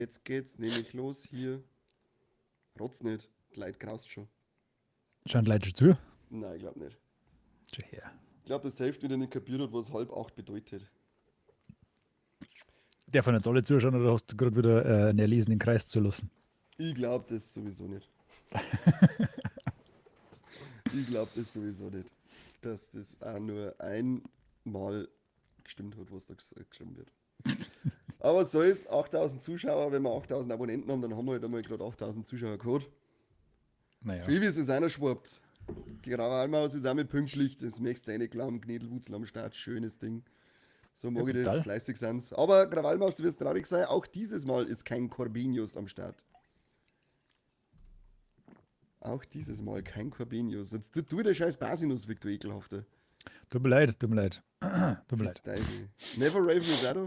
Jetzt geht's nämlich los hier. Rotz nicht. Leid graust schon. Schauen die Leute schon zu? Nein, ich glaube nicht. Schon her. Ich glaube, dass die Hälfte wieder nicht kapiert hat, was 7:30 bedeutet. Darf jetzt alle zuschauen oder hast du gerade wieder einen erlesenen Kreis zu lassen? Ich glaube das sowieso nicht. Ich glaube das sowieso nicht. Dass das auch nur einmal gestimmt hat, was da geschrieben wird. Aber so ist 8000 Zuschauer, wenn wir 8000 Abonnenten haben, dann haben wir halt einmal gerade 8000 Zuschauer gehabt. Naja. Schwievis ist einer schwappt. Krawallmaus ist auch mit pünktlich, das möchtest du nicht glauben, Gnädelwutzel am Start, schönes Ding. So mag ich das, brutal. fleißig sind's. Aber Krawallmaus, du wirst traurig sein, auch dieses Mal ist kein Corbinius am Start. Auch dieses Mal kein Corbinius. Jetzt tu der scheiß Basinus weg, du ekelhafter. Tut mir leid. Tut mir leid. Teufel. Never Raven is auch da.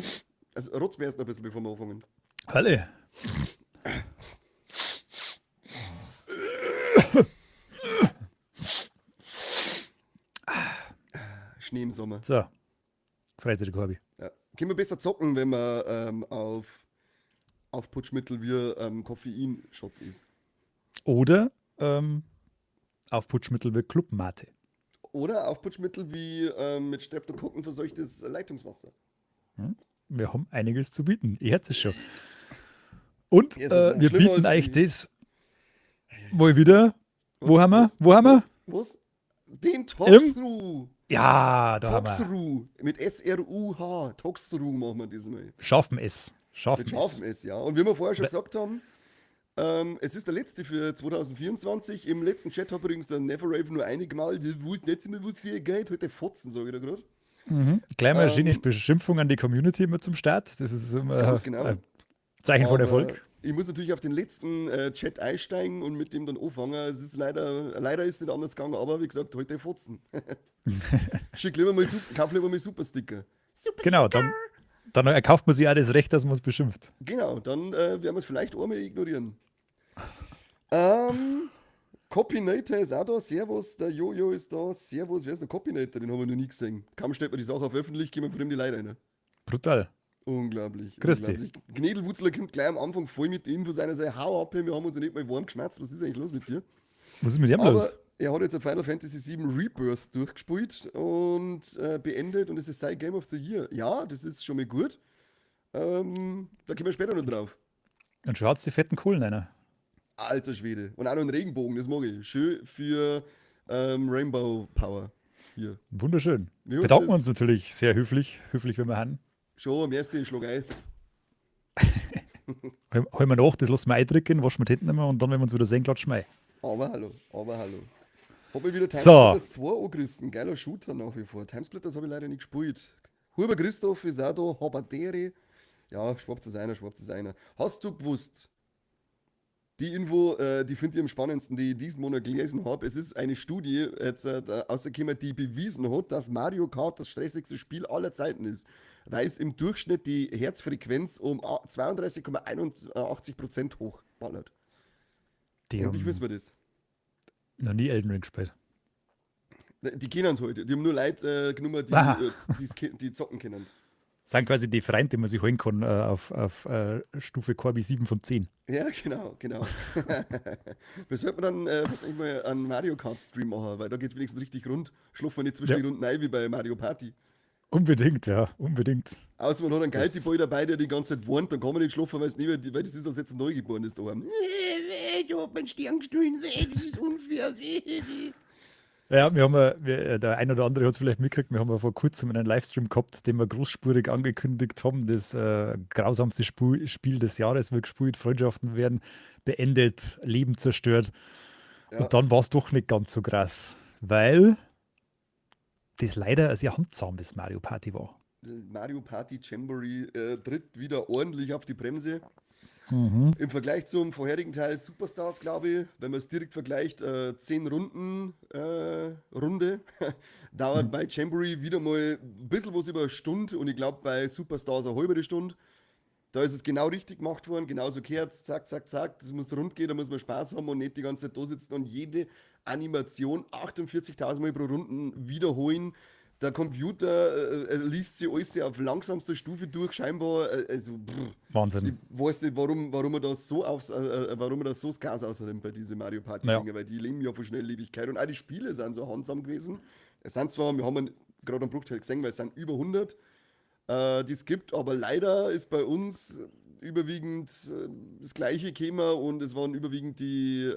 Also rotz mir erst noch ein bisschen, bevor wir anfangen. Halle. Schnee im Sommer. So. Freizeit, Korbi. Ja. Können wir besser zocken, wenn man auf Putschmittel wie Koffeinshots ist. Oder Aufputschmittel wie Clubmate. Oder auf Putschmittel wie mit Streptokokken verseuchtes Leitungswasser. Wir haben einiges zu bieten. Ihr hört es schon. Und Ja, es ist auch wir schlimmer bieten als euch die- das mal wieder. Wo haben wir? Wo haben wir? Was? Den Toxru. Ja, da haben wir. Toxru. Mit SRUH. Toxru machen wir diesmal. Schaffen es. Wir Schaffen schaffen es. es, ja. Und wie wir vorher schon Oder- gesagt haben, es ist der letzte für 2024. Im letzten Chat hat übrigens der Neverraven nur einige Mal, wo ist nicht mehr was für Geld, heute Fotzen, sage ich da gerade. Gleich mal eine schöne Beschimpfung an die Community immer zum Start. Das ist immer Ganz genau. ein Zeichen von Aber Erfolg. Ich muss natürlich auf den letzten Chat einsteigen und mit dem dann anfangen. Es ist leider ist nicht anders gegangen, aber wie gesagt, heute Fotzen. Kauf lieber mal Supersticker. Genau, dann erkauft man sich auch das Recht, dass man es beschimpft. Genau, dann werden wir es vielleicht einmal ignorieren. Copinator ist auch da, Servus, der Jojo ist da, Servus, wer ist der Copinator? Den haben wir noch nie gesehen. Kaum stellt man die Sache auf öffentlich, gehen wir von dem die Leute rein. Brutal. Unglaublich. Grüß dich. unglaublich. Gnädelwutzler kommt gleich am Anfang voll mit den Infos einer, so, hau ab, wir haben uns ja nicht mal warm geschmerzt, was ist eigentlich los mit dir? Was ist mit dem los? Aber er hat jetzt ein Final Fantasy VII Rebirth durchgespielt und beendet und es ist sein Game of the Year. Ja, das ist schon mal gut. Da kommen wir später noch drauf. Und schon hat's die fetten Kohlen einer. Alter Schwede. Und auch noch ein Regenbogen, das mag ich. Schön für Rainbow Power. Hier. Wunderschön. Wie heißt Bedanken das? uns natürlich sehr höflich, wenn wir haben. Schon am ersten Schlag ein. Holen wir nach, das lassen wir eindrücken, waschen wir die Hände immer und dann, wenn wir uns wieder sehen, klatschen wir ein. Aber hallo. Hab ich wieder So. Timesplitters 2 angerissen. Geiler Shooter nach wie vor. Timesplitters habe ich leider nicht gespielt. Huber Christoph ist auch da. Habadere. Ja, schwappt es einer. Hast du gewusst? Die Info, die finde ich am spannendsten, die ich diesen Monat gelesen habe. Es ist eine Studie jetzt rausgekommen, die bewiesen hat, dass Mario Kart das stressigste Spiel aller Zeiten ist. Weil es im Durchschnitt die Herzfrequenz um 32,81% hochballert. Die Und ich haben wissen wir das. noch nie Elden Ring gespielt. Die kennen es heute. Die haben nur Leute genommen, Aha. die zocken können. Sind quasi die Freunde, die man sich holen kann auf Stufe Corby 7 von 10. Ja, genau. Wir sollten dann tatsächlich mal einen Mario Kart Stream machen, weil da geht es wenigstens richtig rund. Schlafen wir nicht zwischen Ja. die Runden rein wie bei Mario Party. Unbedingt, ja, unbedingt. Außer man hat einen Das- Geilty-Boy dabei, der die ganze Zeit warnt, dann kann man nicht schlafen, weil das ist, als jetzt ein Neugeborenes daheim. Ich hab meinen Stern gestohlen, das ist unfair. Ja, der ein oder andere hat es vielleicht mitgekriegt, wir haben ja vor kurzem einen Livestream gehabt, den wir großspurig angekündigt haben. Das grausamste Spiel des Jahres wird gespielt, Freundschaften werden beendet, Leben zerstört. Ja. Und dann war es doch nicht ganz so krass, weil das leider ein sehr handsames Mario Party war. Mario Party Jamboree tritt wieder ordentlich auf die Bremse. Im Vergleich zum vorherigen Teil Superstars, glaube ich, wenn man es direkt vergleicht, 10 Runden Runde, dauert bei Jamboree wieder mal ein bisschen was über eine Stunde und ich glaube bei Superstars eine halbe Stunde. Da ist es genau richtig gemacht worden, genauso gehört zack, zack, zack, das muss rund gehen, da muss man Spaß haben und nicht die ganze Zeit da sitzen und jede Animation 48.000 Mal pro Runden wiederholen. der Computer liest sie alles auf langsamster Stufe durch, scheinbar. Also, ich Wahnsinn. weiß nicht, warum er das so warum er das so das Gas außerdem bei diesen Mario Ja, Party-Dinger, weil die leben ja von Schnelllebigkeit und auch die Spiele sind so handsam gewesen. Es sind zwar, wir haben gerade am Bruchteil gesehen, weil es sind über 100, die es gibt, aber leider ist bei uns überwiegend das gleiche Thema und es waren überwiegend die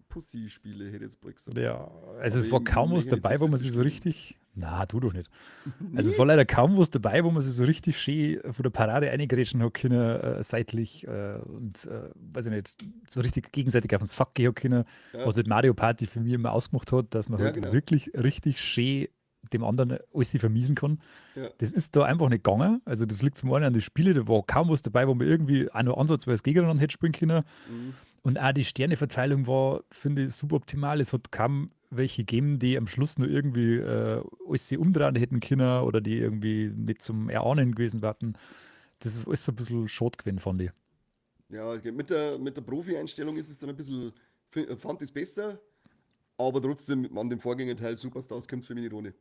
Pussy-Spiele, hätte ich jetzt bald gesagt. ja. Also Aber es war im kaum was welchen dabei, wo man sexiste sich so Spielen. richtig. Na, du doch nicht. Also es Nie? war leider kaum was dabei, wo man sich so richtig schön von der Parade eingrätschen hat können, seitlich und weiß ich nicht, so richtig gegenseitig auf den Sack gehen hat können, Ja, was halt Mario Party für mich immer ausgemacht hat, dass man ja, halt genau. wirklich richtig schön dem anderen alles vermiesen kann. Ja. Das ist da einfach nicht gegangen. Also das liegt zum einen an den Spielen, da war kaum was dabei, wo man irgendwie auch nur ansatzweise gegeneinander hätte spielen können. Mhm. Und auch die Sterneverteilung war, finde ich, suboptimal. Es hat kaum welche gegeben, die am Schluss nur irgendwie alles sie umdrehen hätten können oder die irgendwie nicht zum Erahnen gewesen wären. Das ist alles so ein bisschen schade gewesen, fand ich. Ja, okay. Mit der Profi-Einstellung ist es dann ein bisschen, fand ich es besser, aber trotzdem an dem Vorgängerteil Superstars kommt es für mich nicht ohne.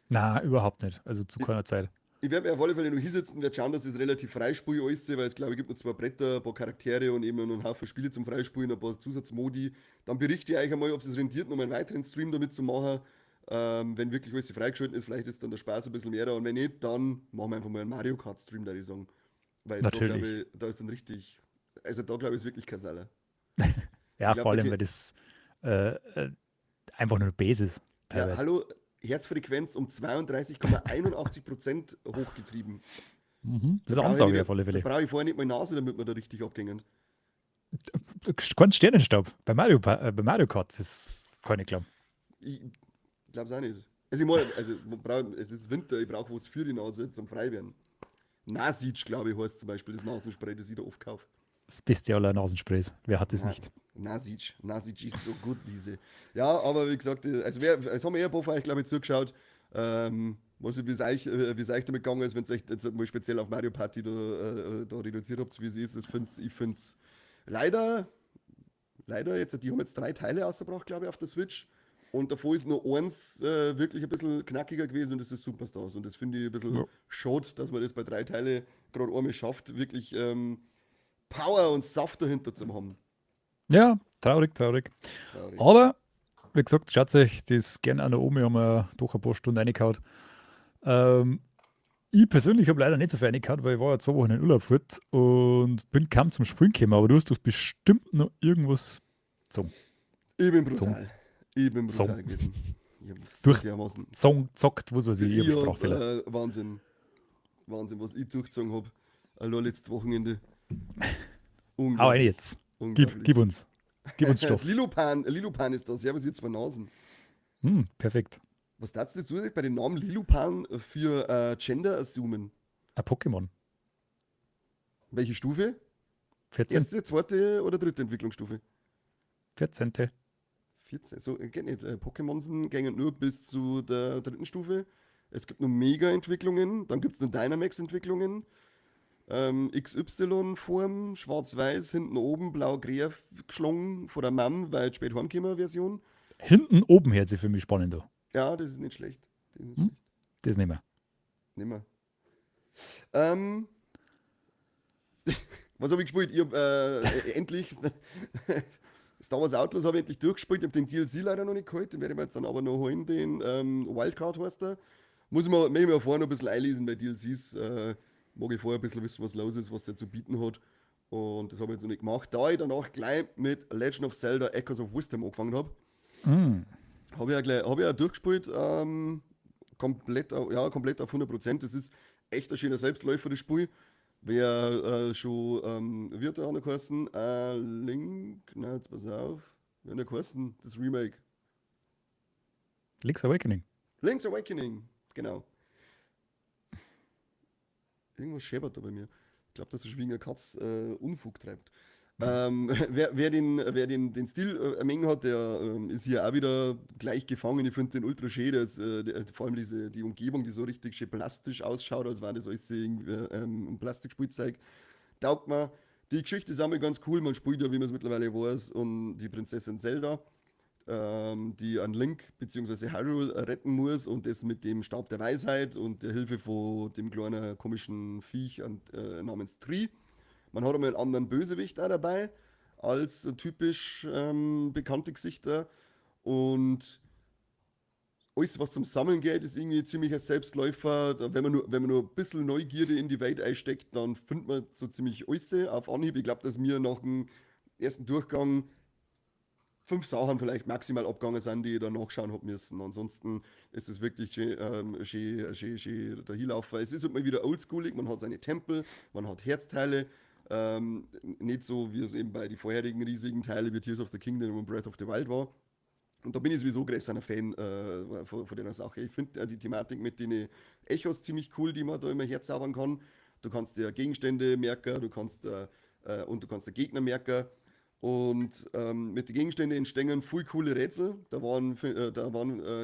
Na, überhaupt nicht. Also zu Ich, keiner Zeit. ich werde mir auf alle Fälle noch hinsetzen, werde schauen, dass es relativ freispiel alles ist, weil es glaube ich gibt noch zwei Bretter, ein paar Charaktere und eben noch einen Haufen Spiele zum Freispielen, ein paar Zusatzmodi. Dann berichte ich euch einmal, ob es rentiert, noch mal einen weiteren Stream damit zu machen. Wenn wirklich alles freigeschaltet ist, vielleicht ist dann der Spaß ein bisschen mehr da und wenn nicht, dann machen wir einfach mal einen Mario Kart Stream, da ich sagen. Weil da glaube Natürlich. ich, da ist dann richtig, also da glaube ich ist wirklich kein Saler. Ich Ja, glaube, vor da allem, geht, weil das äh, äh, einfach nur Base ist, ja, teilweise. hallo, Herzfrequenz um 32,81% hochgetrieben. Mhm. Das Da ist eine brauche ich, nicht Ansage mehr, auf alle da Fälle. brauche ich vorher nicht mal Nase, damit wir da richtig abgängen. Kein Sternenstaub. Bei Mario Kart das ist keine klar. Ich glaube es auch nicht. Also, ich meine, es ist Winter, ich brauche was für die Nase zum Freiwerden. Nasitsch, glaube ich, heißt zum Beispiel das Nasenspray, das ich da oft kaufe. Das Beste aller Nasensprays. Wer hat das Na, nicht? Nasitsch ist so gut, diese. Ja, aber wie gesagt, also es haben eher ein paar von euch, glaube ich, zugeschaut. Was wie es euch damit gegangen ist, wenn es euch jetzt mal speziell auf Mario Party da reduziert habt, wie es ist. Ich finde es leider, leider jetzt, die haben jetzt 3 Teile ausgebracht, glaube ich, auf der Switch. Und davor ist nur eins wirklich ein bisschen knackiger gewesen und das ist Superstars. Und das finde ich ein bisschen Ja. schade, dass man das bei 3 Teile gerade einmal schafft, wirklich Power und Saft dahinter zu haben. Ja, traurig, traurig. Traurig. Aber, wie gesagt, schaut euch das gerne an der Omi, haben wir doch ein paar Stunden reingehauen. Ähm, ich persönlich habe leider nicht so viel reingehauen, weil ich war ja 2 Wochen in Urlaub fort und bin kaum zum Springen gekommen, aber du hast doch bestimmt noch irgendwas zum, Ich bin zum, brutal. Ich bin zum, brutal gewesen. Ich habe so durch dermaßen. zockt, was weiß ich, ich habe Ich Sprachfehler. habe Wahnsinn, Wahnsinn, was ich durchgezogen habe. Allein letztes Wochenende. Hau rein Unglaublich. jetzt. Gib Unglaublich. uns. Gib uns Stoff. Lilupan ist da. Servus, ihr zwei Nasen. Perfekt. Was darfst du zusätzlich bei den Namen Lilupan für Gender assumen? Ein Pokémon. Welche Stufe? 14. Erste, zweite oder dritte Entwicklungsstufe? 14. 14. So, geht nicht. Pokémonsen gehen nur bis zu der dritten Stufe. Es gibt nur Mega-Entwicklungen, dann gibt es nur Dynamax-Entwicklungen. XY-Form, schwarz-weiß, hinten oben, blau-grä geschlungen von der Mam, weil spät heimgekommen Version. Hinten oben hört sich für mich spannend an. Ja, das ist nicht schlecht. Das ist nicht Hm? schlecht. Das nicht mehr. Nimmer. Ähm, was habe ich gespielt? Ich hab endlich Star Wars Outlaws habe ich endlich durchgespielt. Ich habe den DLC leider noch nicht geholt. Den werde ich mir jetzt dann aber noch holen. Den Wildcard heißt der. Muss ich mir vorher noch ein bisschen einlesen bei DLCs. Mag ich vorher ein bisschen wissen, was los ist, was der zu bieten hat. Und das habe ich jetzt noch nicht gemacht. Da ich danach gleich mit Legend of Zelda Echoes of Wisdom angefangen habe, Mm. hab ich ja durchgespielt. Komplett auf 100%. Das ist echt ein schöner Selbstläufer, das Spiel. Wer schon, wie hat der andere geheißen? Link, na jetzt pass auf. Wie hat der geheißen? Das Remake. Link's Awakening. Link's Awakening, genau. Irgendwas scheppert da bei mir. Ich glaube, dass der Schwinger Katz Unfug treibt. wer den Stil Menge hat, der ist hier auch wieder gleich gefangen. Ich finde den ultra schön. Vor allem die Umgebung, die so richtig schön plastisch ausschaut, als wäre das alles ein Plastikspielzeug. Taugt mir. Die Geschichte ist auch mal ganz cool. Man spielt ja, wie man es mittlerweile weiß, und die Prinzessin Zelda. die an Link bzw. Hyrule retten muss und das mit dem Stab der Weisheit und der Hilfe von dem kleinen komischen Viech namens Tree. Man hat einmal einen anderen Bösewicht auch dabei, als typisch bekannte Gesichter. Und alles, was zum Sammeln geht, ist irgendwie ziemlich ein Selbstläufer. Wenn man nur ein bisschen Neugierde in die Welt einsteckt, dann findet man so ziemlich alles auf Anhieb. Ich glaube, dass mir nach dem ersten Durchgang 5 Sachen vielleicht maximal abgegangen sind, die ich da nachschauen habe müssen. Ansonsten ist es wirklich schön der Hinlaufer. Es ist halt mal wieder oldschoolig, man hat seine Tempel, man hat Herzteile. Nicht so, wie es eben bei den vorherigen riesigen Teilen wie Tears of the Kingdom und Breath of the Wild war. Und da bin ich sowieso größer Fan von der Sache. Ich finde die Thematik mit den Echos ziemlich cool, die man da immer herzaubern kann. Du kannst dir Gegenstände merken, du kannst dir Gegner merken. Und mit den Gegenständen entstehen viel coole Rätsel. Da waren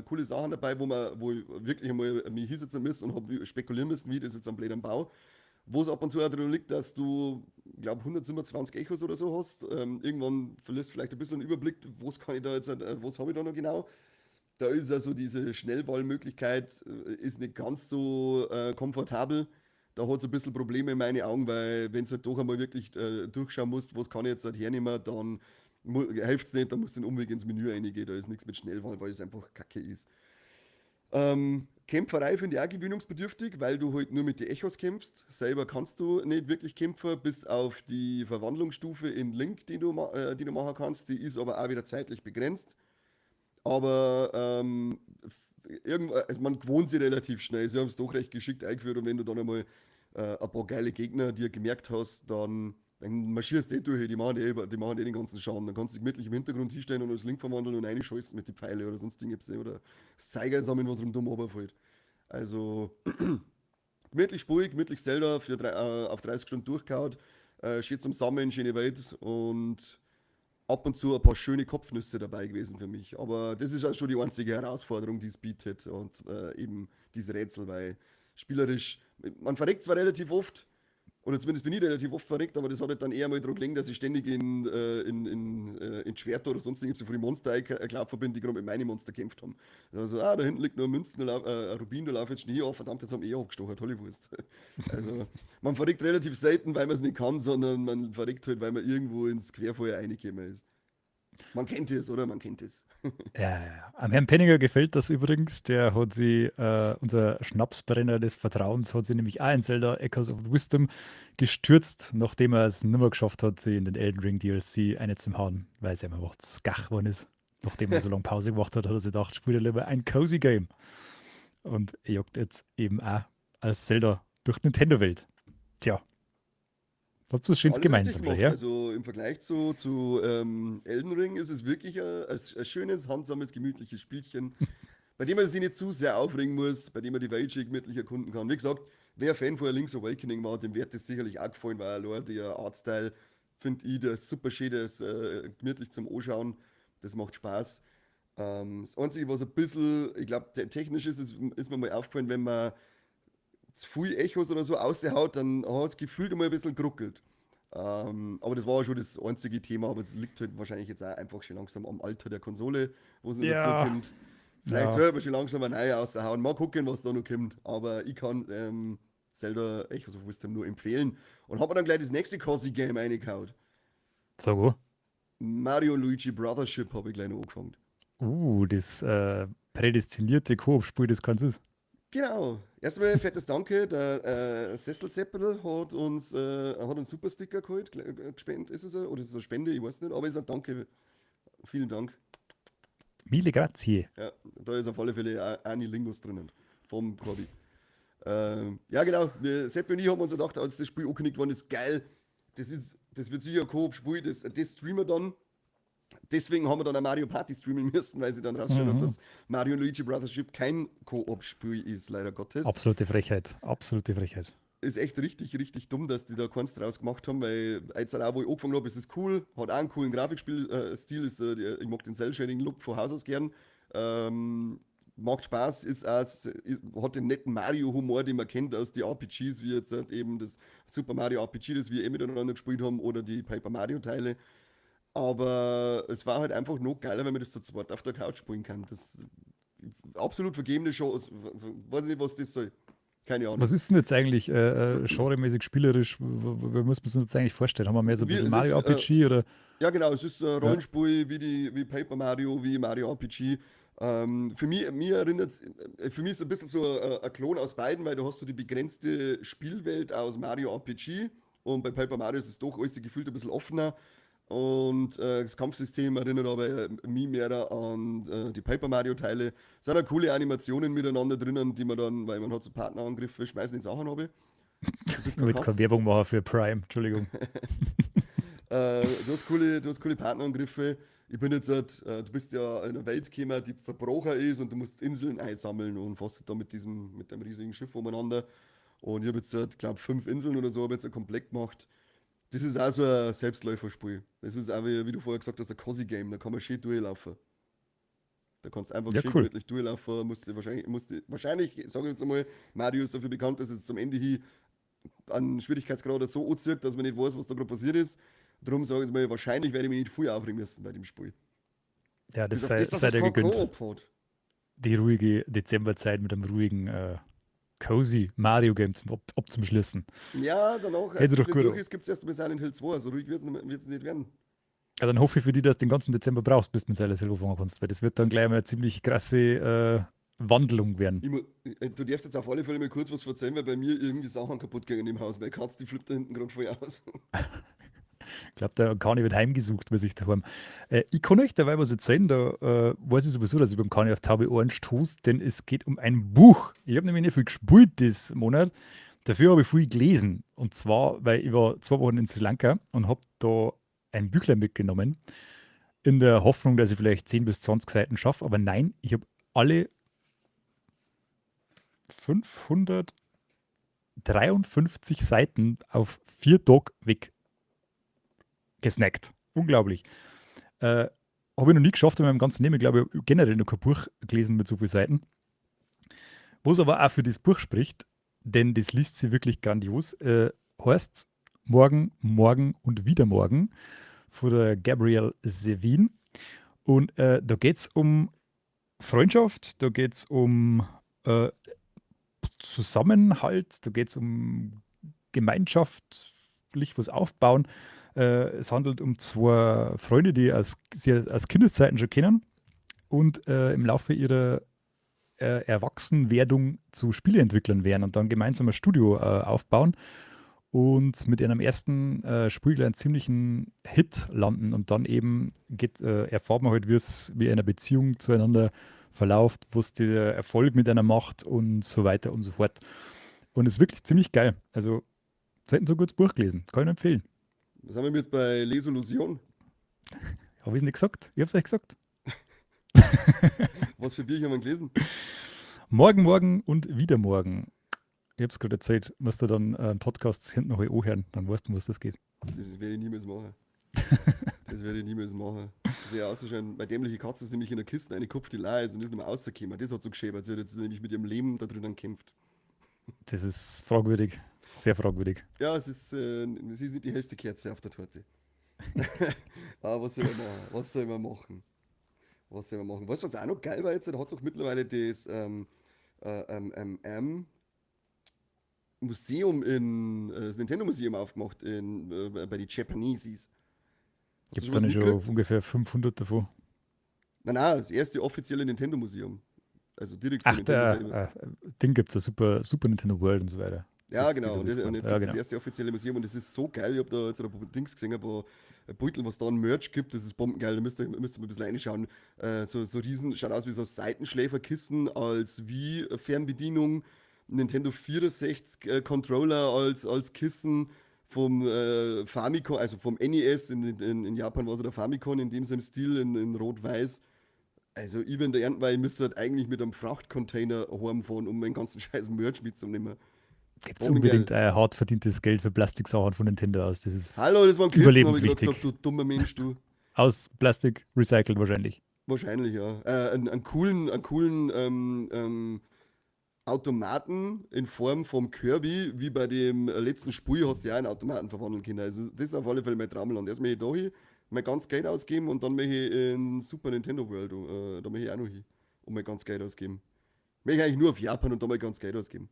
coole Sachen dabei, wo ich wirklich einmal mich hinsetzen müssen und habe spekulieren müssen, wie das jetzt am blöden Bau. Wo es ab und zu auch daran liegt, dass du, glaube 127 Echos oder so hast. Irgendwann verlierst du vielleicht ein bisschen den Überblick, was habe ich da noch genau. Da ist also diese Schnellwahlmöglichkeit ist nicht ganz so komfortabel. Da hat es ein bisschen Probleme in meinen Augen, weil wenn du halt doch einmal wirklich durchschauen musst, was kann ich jetzt halt hernehmen, dann hilft es nicht, dann musst du den Umweg ins Menü reingehen. Da ist nichts mit Schnellwahl, weil es einfach kacke ist. Kämpferei finde ich auch gewöhnungsbedürftig, weil du halt nur mit den Echos kämpfst. Selber kannst du nicht wirklich kämpfen, bis auf die Verwandlungsstufe in Link, die du machen kannst. Die ist aber auch wieder zeitlich begrenzt. Aber also man gewohnt sich relativ schnell. Sie haben es doch recht geschickt eingeführt und wenn du dann einmal ein paar geile Gegner dir gemerkt hast, dann marschierst du eh durch, die machen den ganzen Schaden. Dann kannst du dich gemütlich im Hintergrund hinstellen und als Link verwandeln und reinschießen mit den Pfeile oder sonst Dinge oder das Zeiger sammeln, was dumm runterfällt. Also gemütlich spurig, gemütlich Zelda auf 30 Stunden durchgehauen, schön zum Sammeln, schöne Welt und ab und zu ein paar schöne Kopfnüsse dabei gewesen für mich. Aber das ist auch schon die einzige Herausforderung, die es bietet und eben diese Rätsel, weil spielerisch, man verreckt zwar relativ oft, oder zumindest bin ich relativ oft verreckt, aber das hat halt dann eher mal daran gelegen, dass ich ständig in Schwerter oder sonst irgendwas von den Monster eingelaufen bin, die gerade mit meinen Monster gekämpft haben. Also, da hinten liegt nur ein Münzen, ein Rubin, da laufe ich jetzt nicht, oh verdammt, jetzt haben wir abgestochen, tolle Wurst. Also, man verreckt relativ selten, weil man es nicht kann, sondern man verreckt halt, weil man irgendwo ins Querfeuer reingekommen ist. Man kennt es, oder? Man kennt es. Ja, ja, ja. Am Herrn Penninger gefällt das übrigens. Der hat sie, unser Schnapsbrenner des Vertrauens, hat sie nämlich auch in Zelda Echoes of Wisdom gestürzt, nachdem er es nicht mehr geschafft hat, sie in den Elden Ring DLC eine zu hauen, weil es einfach skach geworden ist. Nachdem er so lange Pause gemacht hat, hat er sich gedacht, spielt er lieber ein Cozy Game. Und er jagt jetzt eben auch als Zelda durch Nintendo-Welt. Tja, habt ihr was Schönes Alles richtig gemeinsam, gemacht. ja? Also im Vergleich zu Elden Ring ist es wirklich ein schönes, handsames, gemütliches Spielchen, bei dem man sich nicht zu sehr aufregen muss, bei dem man die Welt schön gemütlich erkunden kann. Wie gesagt, wer Fan von Link's Awakening war, dem wird das sicherlich auch gefallen, weil allein der Artstyle, finde ich, der ist super schön, der ist gemütlich zum Anschauen, das macht Spaß. Das Einzige, was ein bisschen, ich glaube, technisch ist mir mal aufgefallen, wenn man zu viel Echos oder so raushaut, dann hat es gefühlt immer ein bisschen geruckelt. Aber das war schon das einzige Thema, aber es liegt halt wahrscheinlich jetzt auch einfach schon langsam am Alter der Konsole, wo es nicht dazu Ja, kommt. Vielleicht ja. soll man schon langsam eine neue raushauen. Mal gucken, was da noch kommt. Aber ich kann Zelda Echoes of Wisdom nur empfehlen. Und habe dann gleich das nächste Cozy Game reingehauen. So gut. Mario Luigi Brothership habe ich gleich noch angefangen. Das prädestinierte Koop-Spiel des Ganzes. Genau. Erstmal fettes Danke. Der Sesselseppel hat uns Supersticker geholt, gespendet ist es oder ist es eine Spende, ich weiß nicht, aber ich sage danke, vielen Dank. Mille grazie. Ja, da ist auf alle Fälle auch Lingus drinnen vom Corby. Ja genau, Sepp und ich haben uns gedacht, als das Spiel angekündigt worden ist, geil, das wird sicher ein Koop-Spiel, das streamen wir dann. Deswegen haben wir dann ein Mario Party streamen müssen, weil sie dann rausstellen, dass Mario und Luigi Brothership kein Koop-Spiel ist, leider Gottes. Absolute Frechheit. Absolute Frechheit. Ist echt richtig, richtig dumm, dass die da keins draus gemacht haben, weil jetzt auch, wo ich angefangen habe, ist es cool, hat auch einen coolen Grafikspielstil, ich mag den Cell-Shading-Look von Haus aus gern. Macht Spaß, hat den netten Mario-Humor, den man kennt aus den RPGs, wie jetzt eben das Super Mario RPG, das wir miteinander gespielt haben, oder die Paper Mario-Teile. Aber es war halt einfach noch geiler, wenn man das zu zweit auf der Couch spielen kann. Das absolut vergebene Chance. Weiß ich nicht, was das soll. Keine Ahnung. Was ist denn jetzt eigentlich genremäßig spielerisch? Wie muss man sich das jetzt eigentlich vorstellen? Haben wir mehr so ein bisschen Es ist, Mario RPG oder? ja, genau, es ist ein Ja. Rollenspiel wie Paper Mario, wie Mario RPG. Mir erinnert für mich ist es ein bisschen so ein Klon aus beiden, weil du hast so die begrenzte Spielwelt aus Mario RPG und bei Paper Mario ist es doch alles gefühlt ein bisschen offener. Und das Kampfsystem erinnert aber mich mehr an die Paper Mario Teile. Es sind auch coole Animationen miteinander drinnen, die man dann, weil man hat so Partnerangriffe, schmeißen ins Sachen habe. Du bist Ich will keine bekannt. Werbung machen für Prime, Entschuldigung. Du hast coole Partnerangriffe. Ich bin jetzt halt, du bist ja in einer Welt gekommen, die zerbrochen ist und du musst Inseln einsammeln und fährst da mit dem riesigen Schiff umeinander. Und ich habe jetzt, glaube 5 Inseln oder so, habe jetzt komplett gemacht. Das ist auch so ein Selbstläuferspiel. Das ist auch, wie du vorher gesagt hast, ein Cozy-Game. Da kann man schön durchlaufen. Da kannst du einfach Ja, schön cool. gemütlich durchlaufen. Wahrscheinlich, sage ich jetzt einmal, Mario ist dafür bekannt, dass es zum Ende hin an Schwierigkeitsgrad so anzieht, dass man nicht weiß, was da gerade passiert ist. Darum sage ich jetzt mal, wahrscheinlich werde ich mich nicht viel aufregen müssen bei dem Spiel. Ja, Bis das auf das, dass es seid ihr kein gegönnt. Koop hat. Die ruhige Dezemberzeit mit einem ruhigen, cozy Mario-Game zum Schließen. Ja, danach, Hält als sich das doch nicht gut durch an. ist, gibt es erst mal Silent Hill 2. Also ruhig wird es nicht werden. Ja, dann hoffe ich für dich, dass du den ganzen Dezember brauchst, bis du mit Silent Hill anfangen kannst, weil das wird dann gleich mal eine ziemlich krasse Wandlung werden. Du darfst jetzt auf alle Fälle mal kurz was erzählen, weil bei mir irgendwie Sachen kaputt gegangen im Haus. Meine Katze, die flippt da hinten gerade voll aus. Ich glaube, der Kani wird heimgesucht bei sich daheim. Ich kann euch dabei was erzählen, da weiß ich sowieso, dass ich beim Kani auf taube Ohren stoße, denn es geht um ein Buch. Ich habe nämlich nicht viel gespielt diesen Monat, dafür habe ich viel gelesen. Und zwar, weil ich war 2 Wochen in Sri Lanka und habe da ein Büchlein mitgenommen, in der Hoffnung, dass ich vielleicht 10 bis 20 Seiten schaffe. Aber nein, ich habe alle 553 Seiten auf 4 Tage weggesnackt. Unglaublich. Habe ich noch nie geschafft in meinem ganzen Leben. Ich glaube, ich habe generell noch kein Buch gelesen mit so vielen Seiten. Was aber auch für das Buch spricht, denn das liest sie wirklich grandios, heißt Morgen, Morgen und wieder Morgen von der Gabrielle Sevin. Und da geht es um Freundschaft, da geht es um äh, Zusammenhalt, da geht es um gemeinschaftlich was aufbauen. Es handelt um 2 Freunde, die sie aus Kindeszeiten schon kennen und im Laufe ihrer Erwachsenwerdung zu Spieleentwicklern werden und dann gemeinsam ein Studio aufbauen und mit ihrem ersten Spiel einen ziemlichen Hit landen und dann eben erfahrt man halt, wie eine Beziehung zueinander verläuft, was der Erfolg mit einer macht und so weiter und so fort. Und es ist wirklich ziemlich geil. Also, selten so ein gutes Buch gelesen. Kann ich nur empfehlen. Was haben wir jetzt bei Lesollusion? Habe ich es nicht gesagt? Ich habe es euch gesagt. Was für Bücher haben wir gelesen? Morgen, morgen und wieder morgen. Ich habe es gerade erzählt. Musst du dann einen Podcast hinten noch anhören, dann weißt du, um was das geht. Das werde ich niemals machen. Das werde ich niemals machen. Das wäre auszuschauen. Meine dämliche Katze ist nämlich in der Kiste eine Kopf, die leer ist und ist nicht mehr rausgekommen. Das hat so geschäbert. Sie hat jetzt nämlich mit ihrem Leben da drinnen gekämpft. Das ist fragwürdig. Sehr fragwürdig. Ja, sie ist nicht die hellste Kerze auf der Torte. Aber was soll man machen? Was soll man machen? Was soll man machen? Weißt du, was auch noch geil war jetzt? Da hat doch mittlerweile das Museum das Nintendo-Museum aufgemacht bei den Japaneses. Hast du Gibt es schon da was nicht schon mitgekriegt? ungefähr 500 davon? Nein, das erste offizielle Nintendo-Museum. Also direkt von Ach, Nintendo selber. Ding gibt es, Super Nintendo World und so weiter. Ja, Das genau. habe ich Und gemeint. jetzt Ja, gibt es das genau. erste offizielle Museum und das ist so geil. Ich habe da jetzt ein paar Dings gesehen, ein paar Beutel, was da an Merch gibt. Das ist bombengeil. Da müsst ihr mal ein bisschen reinschauen. So riesen, schaut aus wie so Seitenschläferkissen als Wii-Fernbedienung. Nintendo 64 Controller als Kissen vom Famicom, also vom NES. In Japan war es der Famicom in dem seinem Stil, in Rot-Weiß. Also, ich bin der Ernten, weil ich müsste halt eigentlich mit einem Frachtcontainer heimfahren, um meinen ganzen scheiß Merch mitzunehmen. Gibt es Bombengeil. unbedingt hart verdientes Geld für Plastiksachen von Nintendo aus? Das ist Hallo, das waren Kissen, habe ich gerade gesagt, überlebenswichtig. du dummer Mensch, du. Aus Plastik recycelt wahrscheinlich. Wahrscheinlich, ja. Einen coolen Automaten in Form vom Kirby, wie bei dem letzten Spiel, hast du ja auch einen Automaten verwandeln können. Also das ist auf alle Fälle mein Traumland. Erst möchte ich da hin, mein ganz Geld ausgeben und dann möchte ich in Super Nintendo World, da möchte ich auch noch hin und mein ganz Geld ausgeben. Möchte ich eigentlich nur auf Japan und da mal ganz Geld ausgeben.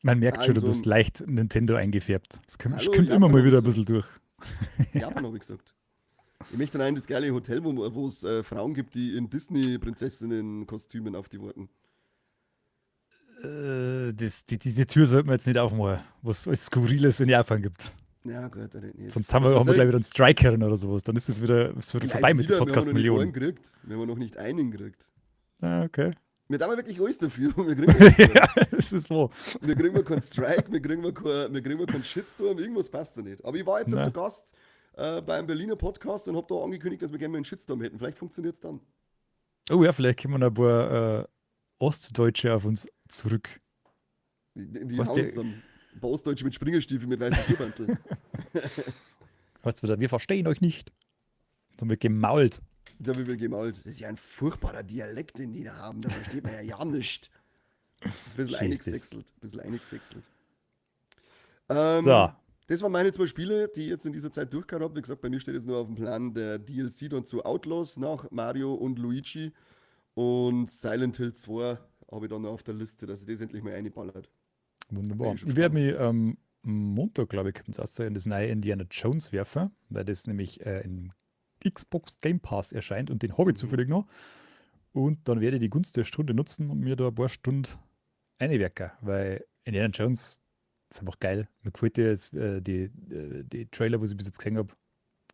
Man merkt schon, du Also, bist leicht Nintendo eingefärbt. Das kommt, hallo, kommt immer Japan mal habe ich wieder ein gesagt. bisschen durch. Japan habe ich gesagt. Ich möchte dann in das geile Hotel, wo es Frauen gibt, die in Disney-Prinzessinnen-Kostümen auf die warten. Diese Tür sollten wir jetzt nicht aufmachen, was alles Skurriles in Japan gibt. Ja, gut, nicht. Sonst Was haben wir gleich erzähl wieder einen Striker oder sowas. Dann ist es wieder Gleich vorbei mit den wieder, wir haben noch nicht einen Podcast-Millionen. gekriegt. Wir haben noch nicht einen gekriegt. Ah, okay. Wir haben wirklich alles dafür. Wir kriegen nichts dafür. Ja, das ist wahr. Wir kriegen mal keinen Strike, wir kriegen mal keinen Shitstorm, irgendwas passt da nicht. Aber ich war jetzt Na. zu Gast beim Berliner Podcast und habe da angekündigt, dass wir gerne mal einen Shitstorm hätten. Vielleicht funktioniert es dann. Oh ja, vielleicht kommen noch ein paar Ostdeutsche auf uns zurück. Die Was hauen der- uns dann. Ein paar Ostdeutsche mit Springerstiefeln mit weißen Schuhbanteln. Heißt wieder, wir verstehen euch nicht. Dann wird gemault. Da wird gemalt. Das ist ja ein furchtbarer Dialekt, den die da haben. Da versteht man ja nicht. Ein bisschen Schön ist das. eingesächselt. So. Das waren meine 2 Spiele, die ich jetzt in dieser Zeit durchgehauen habe. Wie gesagt, bei mir steht jetzt nur auf dem Plan der DLC dann zu Outlaws nach Mario und Luigi. Und Silent Hill 2 habe ich dann noch auf der Liste, dass ich das endlich mal reinballert. Wunderbar. Bin ich schon Ich werde mich Montag, glaube ich, kommt es aus, in das neue Indiana Jones werfen, weil das nämlich in Xbox Game Pass erscheint und den habe ich zufällig noch. Und dann werde ich die Gunst der Stunde nutzen und mir da ein paar Stunden einwerken, weil Indiana Jones ist einfach geil. Mir gefällt dir jetzt, die Trailer, was ich bis jetzt gesehen habe,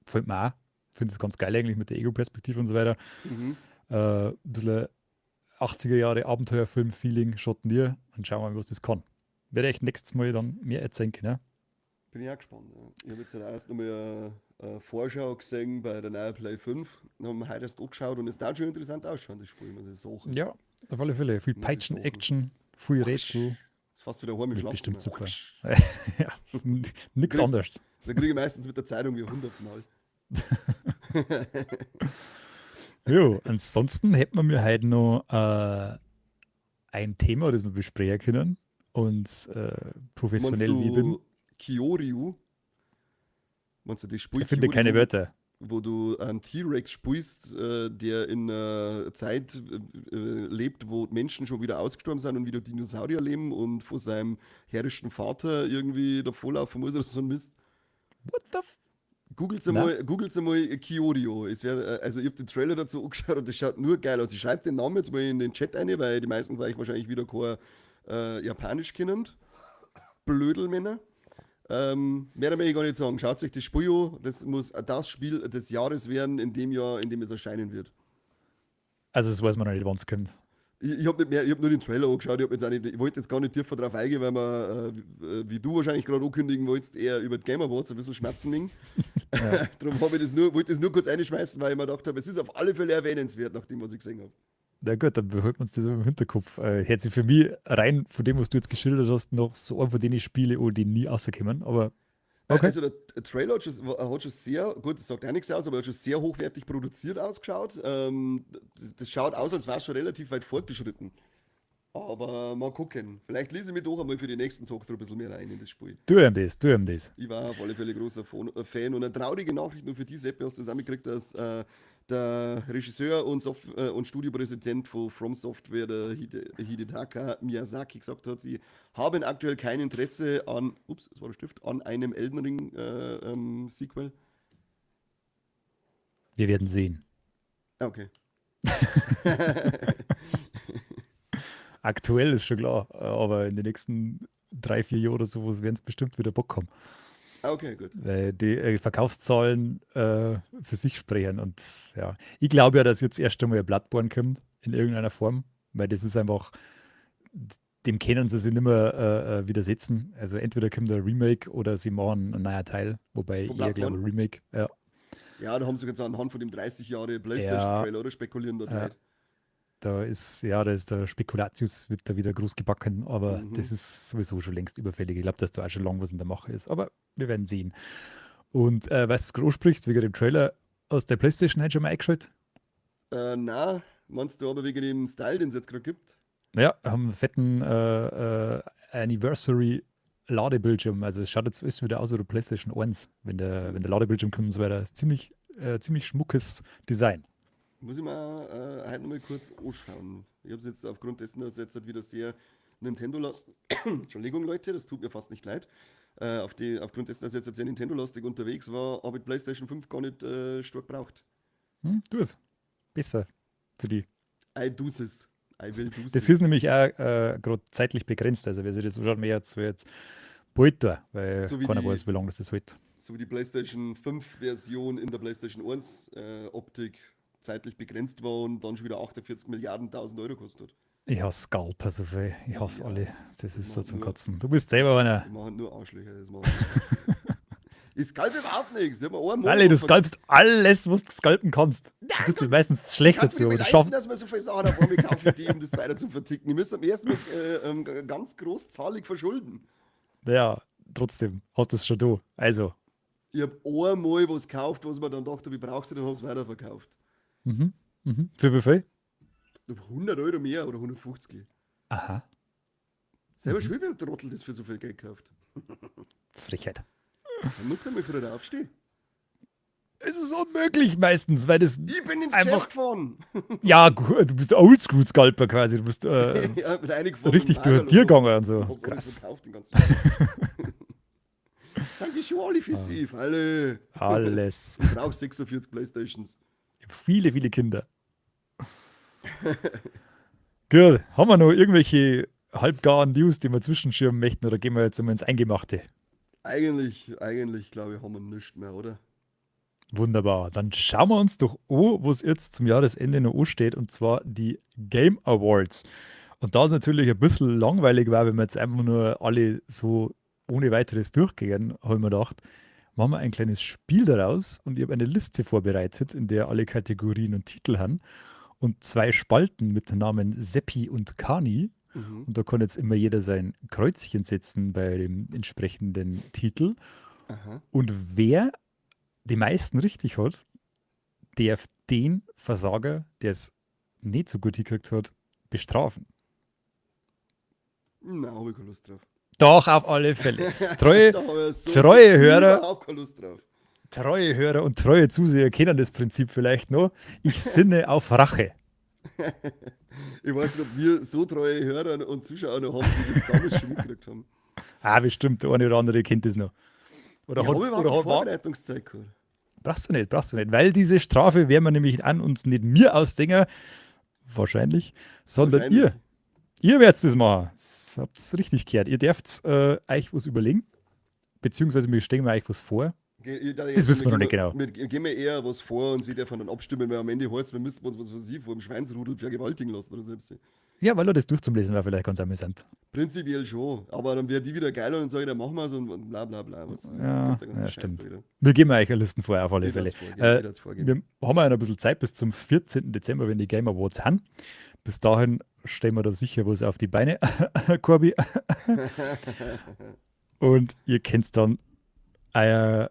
gefällt mir auch. Finde es ganz geil eigentlich mit der Ego-Perspektive und so weiter. Mhm. Ein bisschen 80er Jahre Abenteuerfilm-Feeling, schaut dir und schauen wir mal, was das kann. Werde ich nächstes Mal dann mehr erzählen können. Bin ich auch gespannt. Ja. Ich habe jetzt erst nochmal eine Vorschau gesehen bei der neuen Play 5. Dann haben wir heute erst angeschaut und es darf schon interessant ausschauen, das Spiel, muss ich sagen. Ja, auf alle Fälle. Viel Muss ich Peitschen-Action, viel Rätsel. ist fast wieder heim im Wird Schlafzimmer. bestimmt super. Ja, nichts Krieg- anderes. Da kriege ich meistens mit der Zeitung wie ein Hund aufs Maul. Jo, ansonsten hätten wir mir heute noch ein Thema, das wir besprechen können und Meinst professionell lieben. du Kyoryu? Meinst du das Spiel Ich finde Kyoryu, keine Wörter. wo du einen T-Rex spielst, der in einer Zeit lebt, wo Menschen schon wieder ausgestorben sind und wieder Dinosaurier leben und vor seinem herrischen Vater irgendwie davonlaufen muss oder so ein Mist? What the f... Googles einmal Kyoryu. Also ich habe den Trailer dazu angeschaut und das schaut nur geil aus. Ich schreibe den Namen jetzt mal in den Chat ein, weil die meisten gleich wahrscheinlich wieder kein Japanisch kennen. Blödelmänner. Mehr möchte ich gar nicht sagen. Schaut euch das Spiel an. Das muss das Spiel des Jahres werden, in dem Jahr, in dem es erscheinen wird. Also, das weiß man noch nicht, wann es kommt. Ich habe hab nur den Trailer angeschaut. Ich wollte jetzt gar nicht tiefer drauf eingehen, weil wir, wie du wahrscheinlich gerade ankündigen wolltest, eher über die Game Awards ein bisschen schmerzen liegen. Darum wollte ich das nur kurz einschmeißen, weil ich mir gedacht habe, es ist auf alle Fälle erwähnenswert, nach dem, was ich gesehen habe. Na gut, dann behalten wir uns das im Hinterkopf. Hört sich für mich rein von dem, was du jetzt geschildert hast, noch so ein von denen Spiele, die nie rauskommen. Aber okay. Also der Trailer hat schon sehr, gut, das sagt auch nichts aus, aber hat schon sehr hochwertig produziert ausgeschaut. Das schaut aus, als wäre es schon relativ weit fortgeschritten. Aber mal gucken. Vielleicht lese ich mich doch einmal für die nächsten Talks so ein bisschen mehr rein in das Spiel. Tu ihm das. Ich war auf alle Fälle großer Fan und eine traurige Nachricht nur für die Seppe, hast du das auch mitgekriegt, dass der Regisseur und Studiopräsident von From Software, der Hidetaka Miyazaki, gesagt hat, sie haben aktuell kein Interesse an, das war der Stift, an einem Elden Ring Sequel. Wir werden sehen. Okay. Aktuell ist schon klar, aber in den nächsten 3-4 Jahren oder sowas werden es bestimmt wieder Bock haben. Okay, gut. Weil die Verkaufszahlen für sich sprechen. Und ja, ich glaube ja, dass jetzt erst einmal ein Bloodborne kommt in irgendeiner Form, weil das ist einfach, dem können sie sich nicht mehr widersetzen. Also entweder kommt ein Remake oder sie machen ein neuer Teil, wobei Von ich eher glaube Bloodborne? Remake. Ja, Ja, da haben sie jetzt anhand von dem 30 Jahre PlayStation-Trailer, oder spekulieren dort Ja. nicht. da ist der Spekulatius wird da wieder groß gebacken, aber Mhm. das ist sowieso schon längst überfällig. Ich glaube, dass da auch schon lang was in der Mache ist, aber wir werden sehen. Und was du groß sprichst, wegen dem Trailer aus der PlayStation, hast du schon mal eingeschaltet? Na, meinst du aber wegen dem Style, den es jetzt gerade gibt? Ja, haben einen fetten Anniversary Ladebildschirm. Also es schaut jetzt ist wieder aus wie der PlayStation 1, wenn der Ladebildschirm kommt und so weiter. Ist ziemlich schmuckes Design. Muss ich mal heute nochmal kurz anschauen. Ich habe es jetzt aufgrund dessen, dass jetzt halt wieder sehr Nintendo-lastig. Entschuldigung, Leute, das tut mir fast nicht leid. Aufgrund dessen, dass ich jetzt sehr Nintendo-lastig unterwegs war, habe ich PlayStation 5 gar nicht stark gebraucht. Du es. Besser für die. I do this. I will do Das this. ist nämlich auch gerade zeitlich begrenzt. Also wer sich das anschaut, mehr jetzt so jetzt bald da, weil So wie keiner die, weiß, wie lange das hält. so wie die PlayStation 5-Version in der PlayStation 1 Optik zeitlich begrenzt war und dann schon wieder 48 Milliarden 1000 € kostet. Ich hasse Scalper so viel. Ich hasse Ja, alle. Das das ist so macht zum nur- Kotzen. Du bist selber einer. Die machen nur Arschlöcher. Das machen nur Arschlöcher. Ich scalpe überhaupt nichts. Ich hab mir einmal Alle, du was scalpst alles, was du scalpen kannst. Du bist meistens schlecht kannst dazu, mir aber nicht du leisten, schaffst. dass man so viele Sachen auf einmal kauft, wie die, um das weiter zu verticken. Ich müsste am ersten Mal ganz großzahlig verschulden. Ja, trotzdem hast du es schon da. Also, Ich habe einmal was gekauft, was man dann dachte, wie brauchst du, dann habe ich es weiterverkauft. für wie viel? 100 € mehr oder 150. Aha, Selber schuld, wenn der Trottel das für so viel Geld kauft. Frechheit. Dann musst du mal früher aufstehen. Es ist unmöglich meistens, weil das Ich bin ins einfach. Geschäft gefahren. Ja, gut, du bist Oldschool-Scalper quasi. Du bist Ja, mit reingefahren. richtig durch Tier gegangen und so. Ich hab's alles Krass. verkauft, den ganzen Sagen die schon alle für sie, alle. Alles. Ich brauche 46 Playstations. Viele, viele Kinder. Gut, haben wir noch irgendwelche halbgaren News, die wir zwischenschirmen möchten, oder gehen wir jetzt immer ins Eingemachte? Eigentlich, glaube ich, haben wir nichts mehr, oder? Wunderbar. Dann schauen wir uns doch an, was jetzt zum Jahresende noch ansteht, und zwar die Game Awards. Und da es natürlich ein bisschen langweilig war, wenn wir jetzt einfach nur alle so ohne weiteres durchgehen, habe ich mir gedacht, machen wir ein kleines Spiel daraus, und ich habe eine Liste vorbereitet, in der alle Kategorien und Titel haben und 2 Spalten mit den Namen Seppi und Kani. Mhm. Und da kann jetzt immer jeder sein Kreuzchen setzen bei dem entsprechenden Titel. Aha. Und wer die meisten richtig hat, darf den Versager, der es nicht so gut gekriegt hat, bestrafen. Na, habe ich keine Lust drauf. Doch, auf alle Fälle. Treue, Da habe ich so treue Hörer, überhaupt keine Lust drauf. treue Hörer und treue Zuseher kennen das Prinzip vielleicht noch. Ich sinne auf Rache. Ich weiß nicht, ob wir so treue Hörer und Zuschauer noch haben, die das damals schon mitgekriegt haben. Ah, bestimmt, der eine oder andere kennt das noch. Oder Ich habe hat, überhaupt oder eine hat, war, Vorbereitungszeit gehabt. brauchst du nicht, weil diese Strafe werden wir nämlich an uns nicht mir ausdenken, wahrscheinlich, sondern Wahrscheinlich. Ihr werdet das machen. Habt es richtig gehört. Ihr dürft euch was überlegen, beziehungsweise wir stellen euch was vor. Das wissen wir noch nicht genau. Wir geben mir eher was vor und sie davon dann abstimmen, weil am Ende heißt, wir müssen uns was für sie vor dem Schweinsrudel vergewaltigen lassen oder selbst. Ja, weil das durchzulesen war vielleicht ganz amüsant. Prinzipiell schon, aber dann wäre die wieder geiler und sage, dann machen wir es und bla bla bla. Was, Ja, kommt der ganze ja, Scheiß stimmt. da wieder. Wir geben euch eine Listen vor, auf alle Ich Fälle. werd's vorgeben. Wir haben ja noch ein bisschen Zeit bis zum 14. Dezember, wenn die Game Awards haben. Bis dahin stellen wir da sicher was auf die Beine, Corby. Und ihr könnt dann euer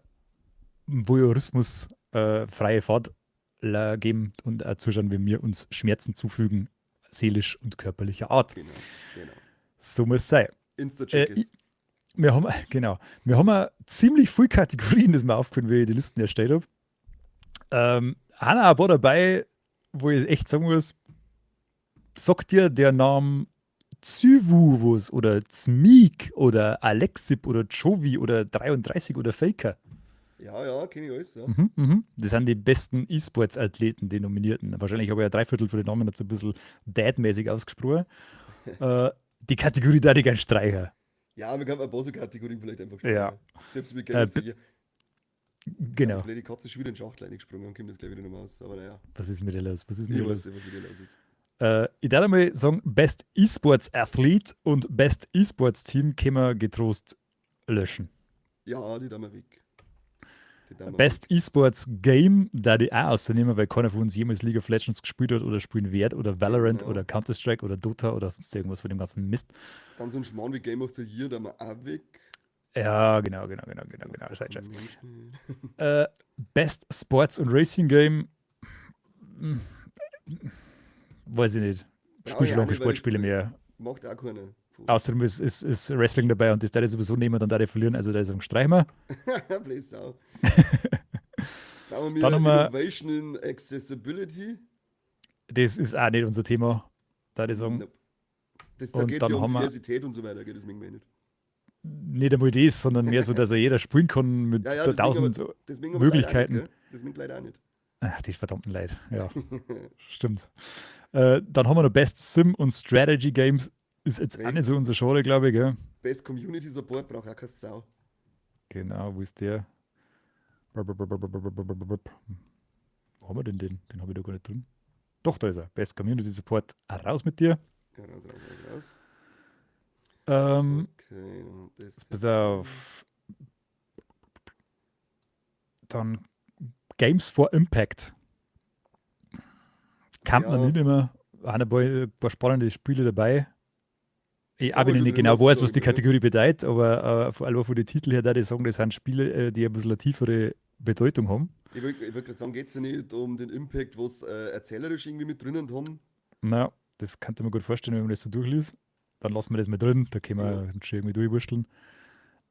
Voyeurismus freie Fahrt geben und auch zuschauen, wie wir uns Schmerzen zufügen, seelisch und körperlicher Art. Genau, genau. So muss es sein. Insta-Check ist. Wir haben, genau, wir haben ziemlich viele Kategorien, das wir aufgeführt, wie ich die Listen erstellt habe. Einer war dabei, wo ich echt sagen muss, sagt dir der Name Zywu was oder Zmiek oder Alexip oder Jovi oder 33 oder Faker? Ja, kenne ich alles. Ja. Das sind die besten E-Sports-Athleten, die Nominierten. Wahrscheinlich habe ich ja 3/4 von den Namen jetzt ein bisschen dad-mäßig ausgesprochen. Die Kategorie da die ganz streicher. Ja, wir können ein paar so Kategorien vielleicht einfach Ja. Selbst mit Game Bi- Genau. Die Katze ist schon wieder in den Schachtel eingesprungen und kommt jetzt gleich wieder nochmal aus. Aber naja, Was ist mit dir los? Was ist mit ich dir weiß los? nicht, was mit dir los ist. Ich würde mal sagen, Best E-Sports Athlete und Best E-Sports Team können wir getrost löschen. Ja, die da mal weg. Die da mal Best E-Sports Game, da die auch auszunehmen, weil keiner von uns jemals League of Legends gespielt hat oder spielen wird oder Valorant Genau. oder Counter-Strike oder Dota oder sonst irgendwas von dem ganzen Mist. weg. Dann so ein Schmarrn wie Game of the Year, da mal auch weg. Ja, genau. Scheiß. Best Sports und Racing Game, weiß ich nicht. Brauche Spielst ich schon auch lange nicht, weil Sportspiele mehr. macht auch keiner. Außerdem ist Wrestling dabei und das da sowieso nehmen, dann da verlieren. Also da ist ein streichen wir. Blöd Sau. Dann haben Dann wir haben wir, Innovation in Accessibility. das ist auch nicht unser Thema, da ich sagen. Nope. Da Und geht es ja dann um haben wir Diversität und so weiter, geht das mögen wir nicht. nicht einmal das, sondern mehr so, dass er jeder spielen kann Ja, mit ja, deswegen 1000 aber leider auch nicht, Möglichkeiten. gell? Das mögen leider auch nicht. Ach, die verdammten Leid. Ja, stimmt. Dann haben wir noch Best Sim und Strategy Games. Ist jetzt auch Hey, nicht so unser Genre, glaube ich. Gell? Best Community Support braucht auch keine Sau. Genau, wo ist der? Wo haben wir denn den? Den habe ich da gar nicht drin. Doch, da ist er. Best Community Support. Raus mit dir. Ja, raus. Ähm, Okay, und das pass ist auf. Dann Games for Impact. Kann man ja, nicht immer. Waren ein paar spannende Spiele dabei. Auch haben wenn wir ich schon nicht drüber genau weiß, was die gesagt, oder? Kategorie bedeutet, aber vor allem von den Titeln her, da ich sagen, das sind Spiele, die ein bisschen eine tiefere Bedeutung haben. Ich wollt gerade sagen, geht es ja nicht um den Impact, was erzählerisch irgendwie mit drinnen haben. Na, das könnte man gut vorstellen, wenn man das so durchliest. Dann lassen wir das mal drin, da können Ja. wir schon irgendwie durchwursteln.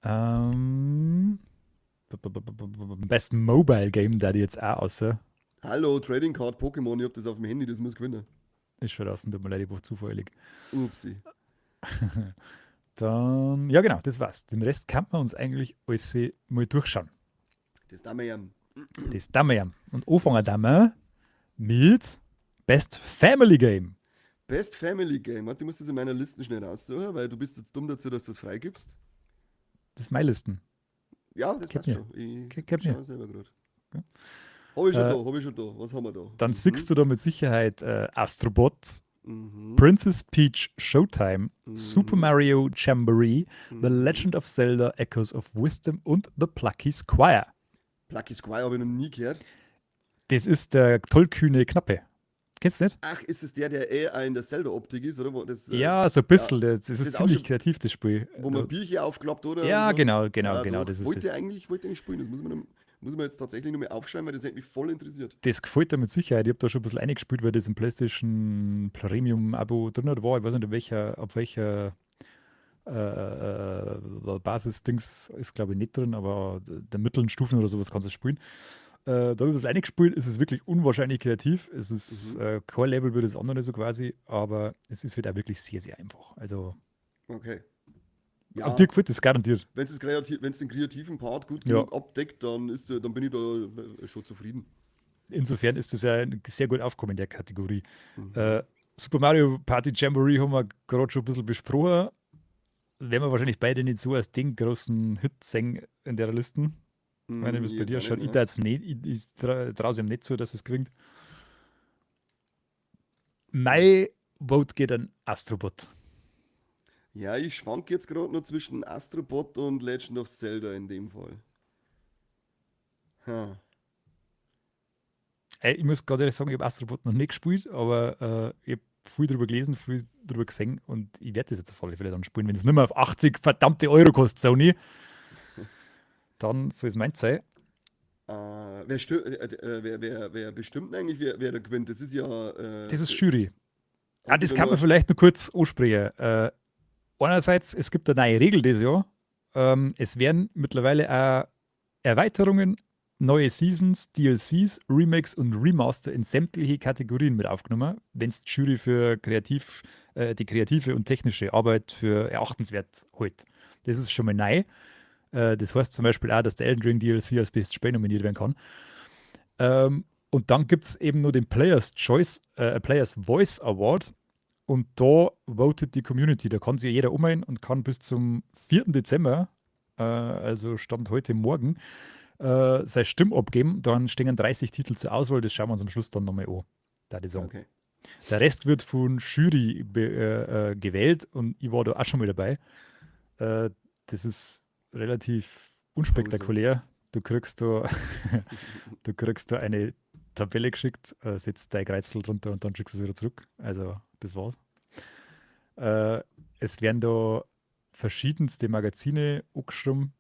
Ähm, Best Mobile Game, da die jetzt auch außer. Hallo, Trading Card Pokémon, ich hab das auf dem Handy, das muss gewinnen. Ist schon draußen, tut mir leid, ich war zufällig. Upsi. Dann, ja genau, das war's. Den Rest kann man uns eigentlich alles mal durchschauen. Das da wir ja. Das tun wir ja. Und anfangen tun wir mit Best Family Game. Best Family Game. Warte, ich muss das in meiner Liste schnell raussuchen, weil du bist jetzt dumm dazu, dass du das freigibst. Das ist meine Listen. Ja, das Kennt passt mir. schon. Ich Kennt mir. schaue selber gerade. Ja. Hab ich schon da. Was haben wir da? Dann siehst du da mit Sicherheit Astrobot, Mhm. Princess Peach Showtime, Super Mhm. Mario Jamboree, The Mhm. Legend of Zelda Echoes of Wisdom und The Plucky Squire. Plucky Squire habe ich noch nie gehört. Das ist der tollkühne Knappe. Kennst du nicht? Ach, ist es der in der Zelda-Optik ist, oder? Wo das, Ja, so ein ja, bisschen. Das ist das auch ziemlich schon, kreativ, das Spiel. wo man Bierchen aufklappt, oder? Ja, Und so. genau, Ja, das ist wollte das. wollte eigentlich spielen. Das muss man jetzt tatsächlich noch mal aufschreiben, weil das hat mich voll interessiert. Das gefällt dir mit Sicherheit. Ich habe da schon ein bisschen eingespielt, weil das im PlayStation Premium-Abo drin war. Ich weiß nicht, auf welcher Basis-Dings ist, glaube ich, nicht drin, aber der mittleren Stufen oder sowas kannst du spielen. Da habe ich ein bisschen eingespielt. Es ist wirklich unwahrscheinlich kreativ. Es ist Mhm. Core-Level wie das andere so quasi, aber es ist halt auch wirklich sehr, sehr einfach. Also, Okay. auf dir Ja, gefällt das garantiert. wenn es den kreativen Part gut Ja, genug abdeckt, dann bin ich da schon zufrieden. insofern ist das ja sehr gut aufgekommen in der Kategorie. Mhm. Super Mario Party Jamboree haben wir gerade schon ein bisschen besprochen. Werden wir wahrscheinlich beide nicht so als den großen Hit singen in der Liste. Ich meine, wie es Ich bei jetzt dir auch nicht, schaut, ich ne? da jetzt nicht, ich traue es ihm nicht zu, dass es kriegt. Mein Vote geht an Astrobot. Ja, ich schwank jetzt gerade nur zwischen Astrobot und Legend of Zelda in dem Fall. Ha. Ich muss ganz ehrlich sagen, ich habe Astrobot noch nicht gespielt, aber ich habe viel drüber gelesen, viel drüber gesehen und ich werde das jetzt auf alle Fälle dann spielen. Wenn es nicht mehr auf 80 verdammte Euro kostet, Sony, dann soll es meins sein. Wer bestimmt eigentlich, wer da gewinnt? Das ist ja. Das ist Jury. Haben die Das da kann noch. man vielleicht noch kurz ansprechen. Einerseits, es gibt eine neue Regel dieses Jahr. Es werden mittlerweile auch Erweiterungen, neue Seasons, DLCs, Remakes und Remaster in sämtliche Kategorien mit aufgenommen, wenn es die Jury für die kreative und technische Arbeit für erachtenswert hält. Das ist schon mal neu. Das heißt zum Beispiel auch, dass der Elden Ring DLC als Best Spiel nominiert werden kann. Und dann gibt es eben nur den Players Voice Award. Und da votet die Community. Da kann sich jeder umhängen und kann bis zum 4. Dezember, also Stand heute Morgen, seine Stimme abgeben. Dann stehen 30 Titel zur Auswahl. Das schauen wir uns am Schluss dann nochmal an. Da die sagen. Okay. Der Rest wird von Jury gewählt und ich war da auch schon mal dabei. Das ist relativ Pause. unspektakulär. Du kriegst da, du kriegst da eine Tabelle geschickt, setzt dein Kreuzel drunter und dann schickst du es wieder zurück. Also, das war's. Es werden da verschiedenste Magazine angeschrieben.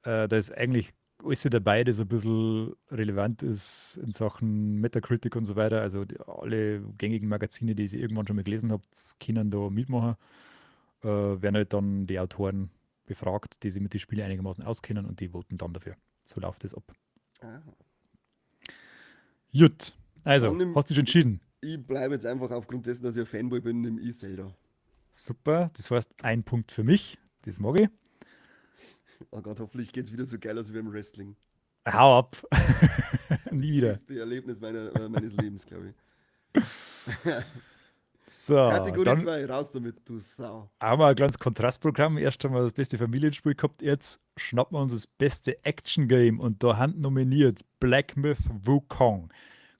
Da ist eigentlich alles dabei, das ein bisschen relevant ist in Sachen Metacritic und so weiter. Also alle gängigen Magazine, die ich irgendwann schon mal gelesen habe, können da mitmachen. Werden halt dann die Autoren befragt, die sich mit den Spielen einigermaßen auskennen und die voten dann dafür. So läuft das ab. Ah. Gut, also, Dann hast du dich entschieden? ich bleibe jetzt einfach aufgrund dessen, dass ich ein Fanboy bin, im E-Zelda. Super, das heißt, ein Punkt für mich, das mag ich. Oh Gott, hoffentlich geht es wieder so geil aus wie im Wrestling. Hau ab. Nie wieder. Das beste Erlebnis meines Lebens, glaube ich. So, Kategorie dann 2, raus damit, du Sau. haben wir ein kleines Kontrastprogramm. Erst haben wir das beste Familienspiel gehabt, jetzt schnappen wir uns das beste Action-Game und da haben nominiert Black Myth Wukong,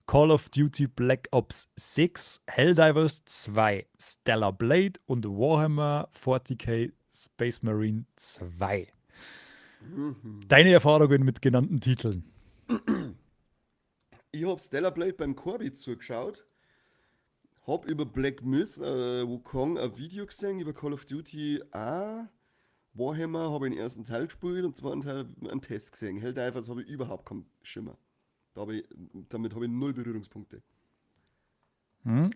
Call of Duty Black Ops 6, Helldivers 2, Stellar Blade und Warhammer 40k Space Marine 2. Deine Erfahrungen mit genannten Titeln? Ich habe Stellar Blade beim Corby zugeschaut, habe über Black Myth Wukong ein Video gesehen, über Call of Duty auch. Warhammer habe ich den ersten Teil gespielt und zweiten Teil einen Test gesehen. Helldivers habe ich überhaupt keinen Schimmer. Damit habe ich null Berührungspunkte.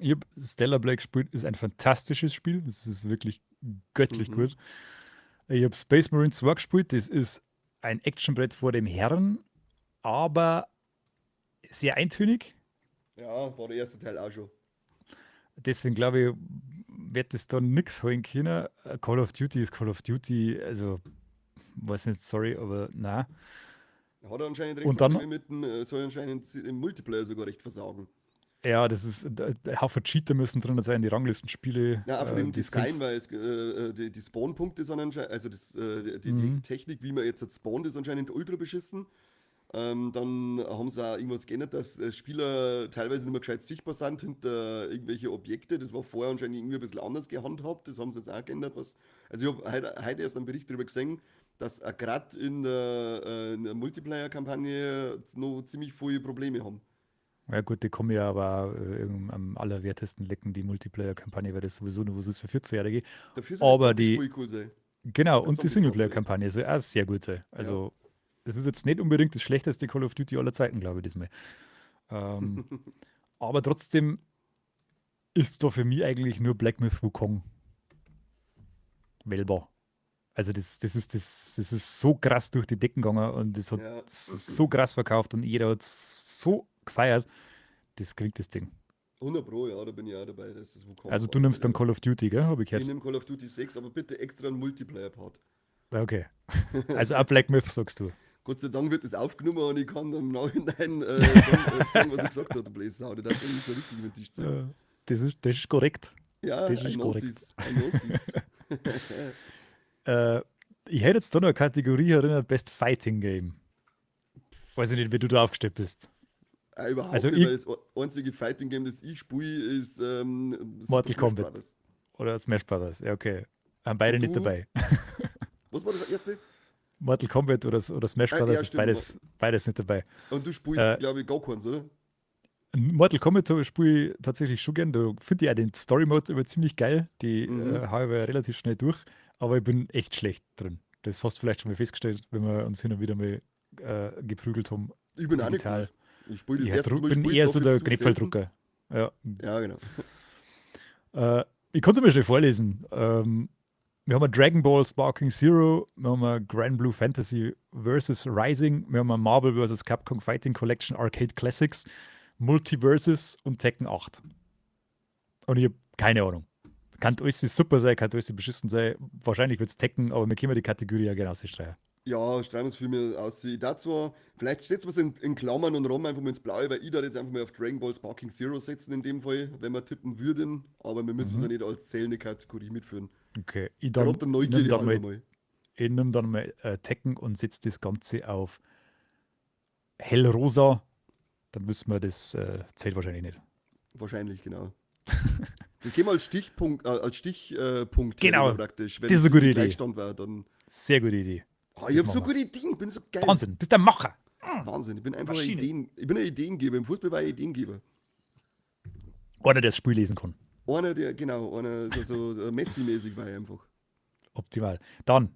Ich habe Stellar Blade gespielt, ist ein fantastisches Spiel. Das ist wirklich göttlich gut. Ich habe Space Marine 2 gespielt, das ist ein Actionbrett vor dem Herrn, aber sehr eintönig. Ja, war der erste Teil auch schon. Deswegen glaube ich, wird es dann nichts holen können. Call of Duty ist Call of Duty, also weiß nicht, sorry, aber na. Hat er anscheinend recht Und dann, Probleme mit dem, soll anscheinend im Multiplayer sogar recht versagen. ja, das ist, ein Haufen Cheater müssen drin sein, die Ranglistenspiele. Ja, auch von dem die Design, Skills. weil die Spawnpunkte sind anscheinend, also die Technik, wie man jetzt spawnt, ist anscheinend ultra beschissen. Dann haben sie auch irgendwas geändert, dass Spieler teilweise nicht mehr gescheit sichtbar sind hinter irgendwelche Objekte. Das war vorher anscheinend irgendwie ein bisschen anders gehandhabt. Das haben sie jetzt auch geändert. Also ich habe heute erst einen Bericht darüber gesehen, dass gerade in der Multiplayer-Kampagne noch ziemlich viele Probleme haben. Ja gut, die kommen ja aber am allerwertesten lecken, die Multiplayer-Kampagne, weil das sowieso nur was ist für 14-Jährige. Dafür soll das Aber die, Zombie-Spiel cool sein. genau, Der und die Zombie-Part soll Singleplayer-Kampagne soll auch sehr gut sein. Ja. Also, das ist jetzt nicht unbedingt das schlechteste Call of Duty aller Zeiten, glaube ich, diesmal. Ähm, aber trotzdem ist da für mich eigentlich nur Black Myth Wukong wählbar. Also, das ist so krass durch die Decken gegangen und das hat Ja. so krass verkauft und jeder hat so gefeiert. Das kriegt das Ding. 100 Pro, ja, da bin ich auch dabei. Das ist Wukong. Also, du nimmst dann Call of Duty, gell? Habe ich Ich gehört. nehme Call of Duty 6, aber bitte extra einen Multiplayer-Part. Okay. Also, auch Black Myth sagst du. Gott sei Dank wird das aufgenommen und ich kann dann im Nachhinein sagen, was er gesagt hat, der Bläser. Das darf nicht so richtig über den Tisch zeigen. Das ist korrekt. Ja, Das ist ein korrekt. Ossis. Ein Ossis. Ich hätte jetzt da noch eine Kategorie erinnert, Best Fighting Game. Weiß ich nicht, wie du da aufgestellt bist. Überhaupt Also nicht, ich- weil das einzige Fighting-Game, das ich spiele, ist Super Mortal Smash Kombat. Brothers. Oder Smash Brothers. Ja, okay. Haben beide Und nicht du? dabei. Was war das erste? Mortal Kombat oder Smash Ja, Brothers ist stimmt. beides nicht dabei. Und du spielst, Äh, glaube ich, gar keins, oder? Mortal Kombat spiele ich tatsächlich schon gern. Da finde ich auch den Story-Mode immer ziemlich geil. Die habe ich aber relativ schnell durch. Aber ich bin echt schlecht drin. Das hast du vielleicht schon mal festgestellt, wenn wir uns hin und wieder mal geprügelt haben. Ich bin auch nicht Digital. gut. Ich spiele das Ich erste Mal, bin spiele eher ich so dafür der zu Knopfdrucker. Ja. selten. Ja, genau. Ich kann es mal schnell vorlesen. Wir haben ein Dragon Ball Sparking Zero, wir haben ein Grand Blue Fantasy vs. Rising, wir haben ein Marvel vs. Capcom Fighting Collection Arcade Classics, Multiverses und Tekken 8. Und ich habe keine Ahnung. Kann alles super sein, kann alles beschissen sein. Wahrscheinlich wird es Tekken, aber wir können die Kategorie ja genau ausstreichen. Ja, schreiben wir es für mich aus. Ich da zwar, vielleicht setzen wir es in Klammern und Raum einfach mal ins Blaue, weil ich da jetzt einfach mal auf Dragon Ball Sparking Zero setzen in dem Fall, wenn wir tippen würden, aber wir müssen es ja nicht als zählende Kategorie mitführen. Okay, ich Gerade der Neugierde dann halber mal, mal. ich nehm dann mal Tekken und setze das Ganze auf hellrosa. Dann wissen wir, das zählt wahrscheinlich nicht. Wahrscheinlich, genau. Das gehen wir als Stichpunkt, Genau, nehmen praktisch. Wenn das ist eine es gute Idee. Gleichstand war, dann. Sehr gute Idee. Ich habe so machen wir. gute Ideen, bin so geil. Wahnsinn, bist der Macher. Wahnsinn, ich bin einfach Maschine. ich bin ein Ideengeber. Im Fußball war ich Ideengeber. Oder der das Spiel lesen kann. Einer, der, genau, einer so Messi-mäßig war ich einfach. Optimal. Dann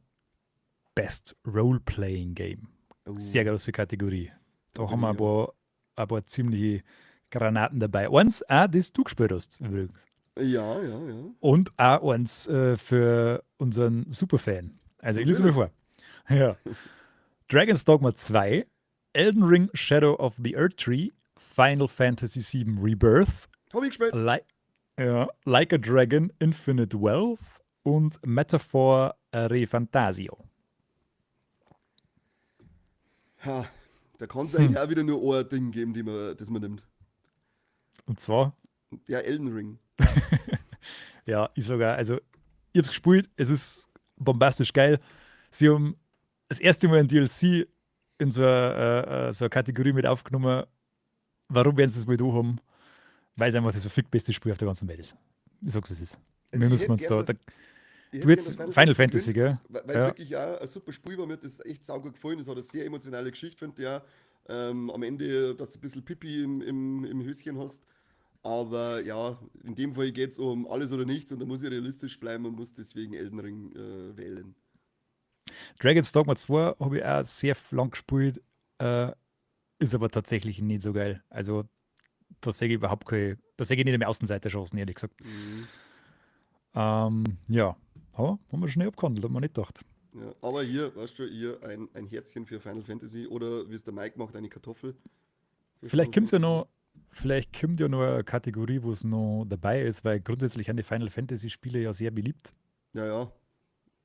Best Role-Playing Game. Sehr große Kategorie. Da haben wir bin ich ein paar ziemliche Granaten dabei. Eins auch, das du gespielt hast, übrigens. ja. Ja, ja, ja. Und auch eins für unseren Superfan. Also ich lese mal Natürlich. vor. Ja. Dragon's Dogma 2, Elden Ring Shadow of the Earth Tree, Final Fantasy VII Rebirth, Hab ich gespielt. Like a Dragon Infinite Wealth und Metaphor Re Fantasio. Ha, da kann es eigentlich auch wieder nur ein Ding geben, das man nimmt. Und zwar, Der Elden Ring. ja, ich sogar, also ich hab's gespielt, es ist bombastisch geil. Sie haben das erste Mal ein DLC in so eine Kategorie mit aufgenommen. Warum werden sie es wohl da haben? Weil es einfach das verfickt beste Spiel auf der ganzen Welt ist. Ich sag's, was es ist. Also Wir müssen uns da. ich Du hätte gern jetzt das Final Fantasy, gewinnt, gell? weil es Ja. wirklich auch ein super Spiel war. Mir hat das echt saugut gefallen. Es hat eine sehr emotionale Geschichte, finde ich auch. Am Ende, dass du ein bisschen Pipi im Höschen hast. Aber ja, in dem Fall geht es um alles oder nichts und da muss ich realistisch bleiben und muss deswegen Elden Ring wählen. Dragon's Dogma 2 habe ich auch sehr lang gespielt, ist aber tatsächlich nicht so geil. Also, da sehe ich überhaupt keine, da sehe ich nicht mehr Außenseiterchancen, ehrlich gesagt. Mhm. Ja, haben wir schnell abgehandelt, hat man nicht gedacht. Ja, aber hier, weißt du, hier ein Herzchen für Final Fantasy oder wie es der Mike macht, eine Kartoffel für Vielleicht Final kommt ja Fantasy. noch, vielleicht kommt ja noch eine Kategorie, wo es noch dabei ist, weil grundsätzlich sind die Final Fantasy Spiele ja sehr beliebt. Ja, ja.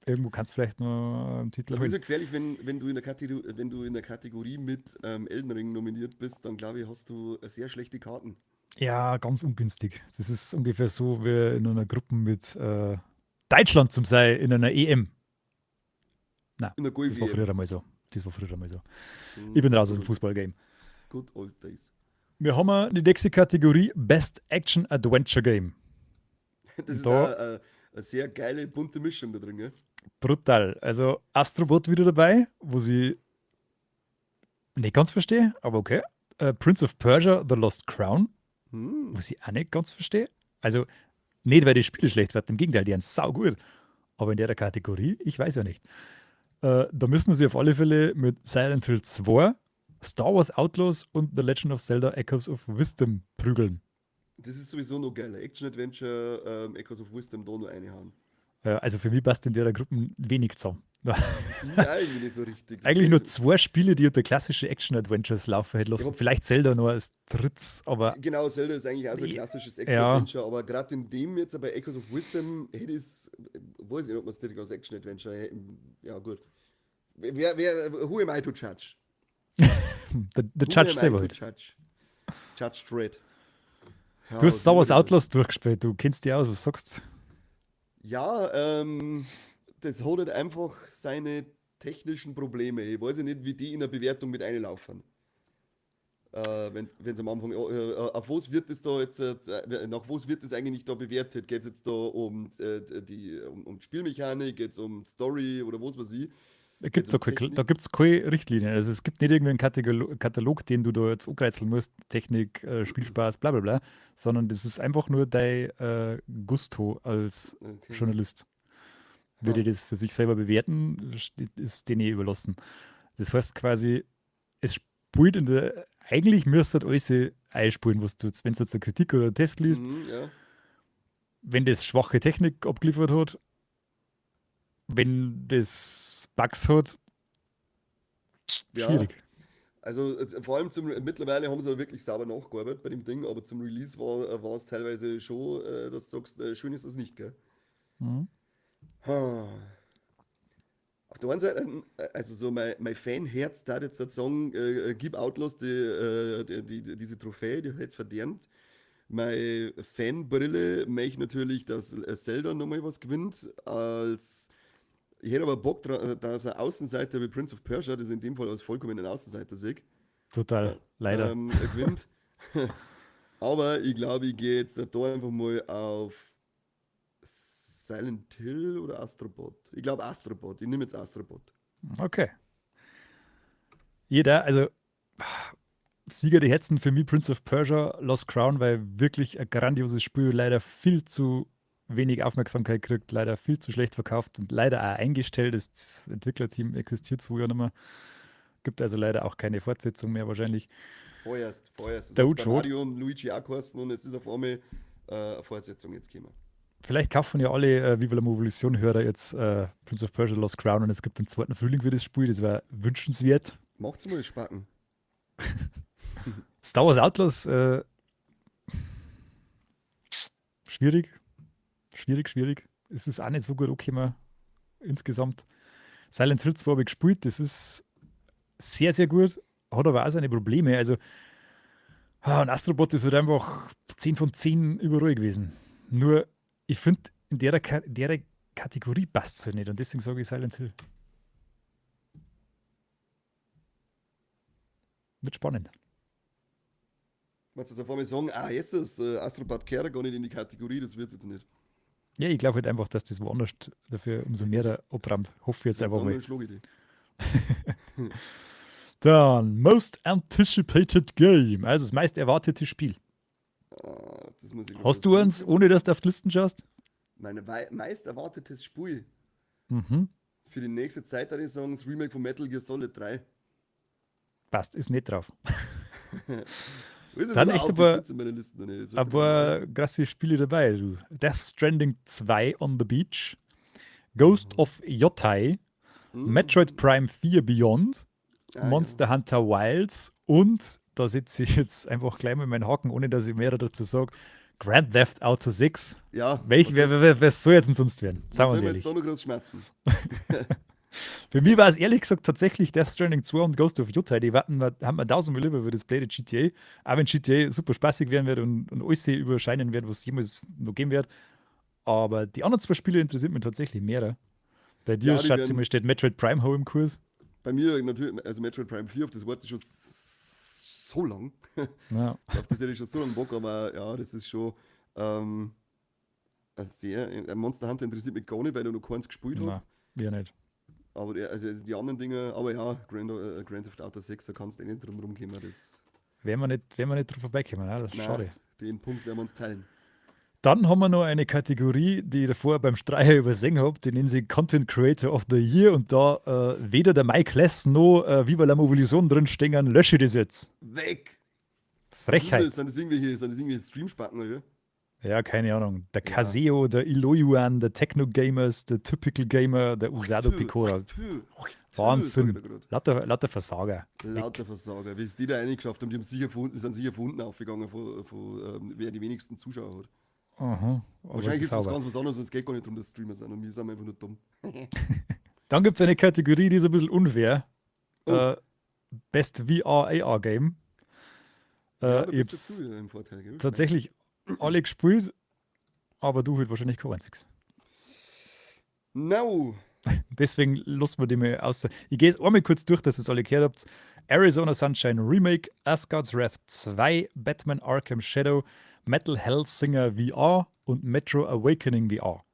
Irgendwo kannst du vielleicht noch einen Titel Aber ist holen. ja gefährlich, wenn du wenn du in der Kategorie mit Elden Ring nominiert bist, dann glaube ich, hast du sehr schlechte Karten. Ja, ganz ungünstig. Das ist ungefähr so wie in einer Gruppe mit Deutschland zum Sei in einer EM. Na, In der das war Golf-EM. früher einmal so. Das war früher einmal so. Ich bin raus aus dem Fußballgame. Good old days. Wir haben die nächste Kategorie Best Action Adventure Game. Das Und ist auch da eine sehr geile, bunte Mischung da drin, gell? brutal. Also Astrobot wieder dabei, wo sie nicht ganz verstehe, aber okay. Prince of Persia, The Lost Crown, Hm. was ich auch nicht ganz verstehe. Also nicht, weil die Spiele schlecht werden, im Gegenteil, die sind saugut. Aber in der Kategorie, ich weiß ja nicht. Da müssen sie auf alle Fälle mit Silent Hill 2, Star Wars Outlaws und The Legend of Zelda Echoes of Wisdom prügeln. Das ist sowieso noch geil. Action-Adventure, Echoes of Wisdom, da noch reinhauen. Also für mich passt in der Gruppe wenig zusammen. Ja, eigentlich nicht so richtig. Eigentlich nur zwei Spiele, die unter klassische Action-Adventures laufen hätte Ja, lassen. Vielleicht Zelda nur als drittes, aber genau, Zelda ist eigentlich auch so ein klassisches ja, Action-Adventure, aber gerade in dem jetzt bei Echoes of Wisdom hätte ich es, weiß ich nicht, ob man es direkt als Action-Adventure ja gut. Who am I to judge? der Who Judge am I selber to halt. judge? Judge Dredd. Ja, Du hast was Star will man Wars denn da? Outlaws durchgespielt, du kennst die aus, was sagst du? Ja, das hat halt einfach seine technischen Probleme. Ich weiß ja nicht, wie die in der Bewertung mit einlaufen. Wenn es am Anfang, auf was wird es da jetzt, nach was wird es eigentlich da bewertet? Geht es jetzt da um Spielmechanik, geht es um Story oder was weiß ich? Da Geht es gibt um da Technik? gibt's keine Richtlinien. Also es gibt nicht irgendeinen Katalog, den du da jetzt ankreuzeln musst, Technik, Spielspaß, bla bla bla, sondern das ist einfach nur dein Gusto als Okay. Journalist. Würde Ha. das für sich selber bewerten, ist denen überlassen. Das heißt quasi, es spielt in der, eigentlich müsste alles einspulen, was du, wenn du jetzt eine Kritik oder einen Test liest, Mhm, ja. wenn das schwache Technik abgeliefert hat, wenn das Bugs hat, Ja. schwierig. Also vor allem mittlerweile haben sie ja wirklich sauber nachgearbeitet bei dem Ding, aber zum Release war es teilweise schon, dass du sagst, schön ist das nicht, gell? Mhm. Ha. Auf der einen Seite, also so mein Fanherz da jetzt sagen, gib Outlaws diese Trophäe, die hätte es verdient. Meine Fanbrille möchte natürlich, dass Zelda nochmal was gewinnt. Ich hätte aber Bock, dass ein Außenseiter wie Prince of Persia, das in dem Fall als vollkommenen Außenseiter sehe, Total, leider. gewinnt. Aber ich glaube, ich gehe jetzt da einfach mal auf Silent Hill oder Astrobot. Ich glaube Astrobot. Ich nehme jetzt Astrobot. Okay. Jeder, also Sieger die Hetzen für mich Prince of Persia, Lost Crown, weil wirklich ein grandioses Spiel, leider viel zu wenig Aufmerksamkeit kriegt, leider viel zu schlecht verkauft und leider auch eingestellt. Das Entwicklerteam existiert so ja nicht mehr. Gibt also leider auch keine Fortsetzung mehr wahrscheinlich. Vorerst. Das hat bei Doge Road. Mario und Luigi auch geheißen und jetzt ist auf einmal eine Fortsetzung jetzt gekommen. Vielleicht kaufen ja alle Viva la Movolution-Hörer jetzt Prince of Persia Lost Crown und es gibt einen zweiten Frühling für das Spiel. Das wäre wünschenswert. Macht's mal Spacken. Star Wars Outlaws, schwierig. Es ist auch nicht so gut angekommen insgesamt. Silent Hill 2 habe ich gespielt, das ist sehr, sehr gut, hat aber auch seine Probleme. Also, und Astrobot ist halt einfach 10 von 10 überall gewesen. Nur, ich finde, in der Kategorie passt es halt nicht und deswegen sage ich Silent Hill. Wird spannend. Wenn sie auf einmal sagen, jetzt ist Astrobot Kehrer gar nicht in die Kategorie, das wird jetzt nicht. Ja, ich glaube halt einfach, dass das woanders dafür umso mehr da abrammt. Hoffe jetzt einfach mal. Dann, Most Anticipated Game, also das meist erwartete Spiel. Das muss ich Hast du eins, ohne dass du auf die Listen schaust? Meine meist erwartetes Spiel Mhm. für die nächste Zeit, würde ich sagen, das Remake von Metal Gear Solid 3. Passt, ist nicht drauf. Ist es Dann echt überhaupt? Ich in meiner Liste nicht. So aber krasse Spiele dabei. Du. Death Stranding 2 on the Beach, Ghost of Yotai, Metroid Prime 4 Beyond, Monster Hunter Wilds und, da sitze ich jetzt einfach gleich mit meinen Haken, ohne dass ich mehr dazu sage, Grand Theft Auto 6. Ja. Wer soll jetzt denn sonst werden? Sagen wir jetzt da noch groß schmerzen? Für mich war es ehrlich gesagt tatsächlich Death Stranding 2 und Ghost of Yotai. Die haben wir tausendmal lieber für das blöde GTA. Auch wenn GTA super spaßig werden wird und alles überscheinen wird, was es jemals noch geben wird. Aber die anderen zwei Spiele interessieren mich tatsächlich mehr. Bei dir, schätze ich mal, steht Metroid Prime hoch im Kurs. Bei mir natürlich, also Metroid Prime 4, auf das Wort ist schon so lang. Ja. Auf das hätte ich schon so lange Bock, aber ja, das ist schon sehr. Monster Hunter interessiert mich gar nicht, weil ich noch keins gespielt habe. Nein, wir nicht. Aber also die anderen Dinge, aber ja, Grand Theft Auto 6, da kannst du nicht drum rumkommen. Das Werden wir nicht drauf vorbeikommen, ne? Schade. Den Punkt werden wir uns teilen. Dann haben wir noch eine Kategorie, die ich davor beim Streicher übersehen habe, die nennen sie Content Creator of the Year und da weder der Mike Less noch Viva la Movolution drinstehen, lösche ich das jetzt. Weg! Frechheit. Sind das irgendwelche Streamspacken, oder? Ja, keine Ahnung. Der Caseo, der Iloyuan, der Techno Gamers, der Typical Gamer, der Usado Picora. Wahnsinn. Lauter Versager. Lauter Versager. Wie es die da reingeschafft haben, die sind sicher von unten aufgegangen, wer die wenigsten Zuschauer hat. Aha, wahrscheinlich ist es ganz was anderes und es geht gar nicht darum, dass Streamer sind und wir sind einfach nur dumm. Dann gibt es eine Kategorie, die ist ein bisschen unfair. Best VR AR Game. Ich hab's im Vorteil, gell? tatsächlich alle gespielt, aber du halt wahrscheinlich kein einziges. No! Deswegen lassen wir die mal aus. Ich gehe jetzt einmal kurz durch, dass ihr es alle gehört habt. Arizona Sunshine Remake, Asgard's Wrath 2, Batman Arkham Shadow, Metal Hellsinger VR und Metro Awakening VR.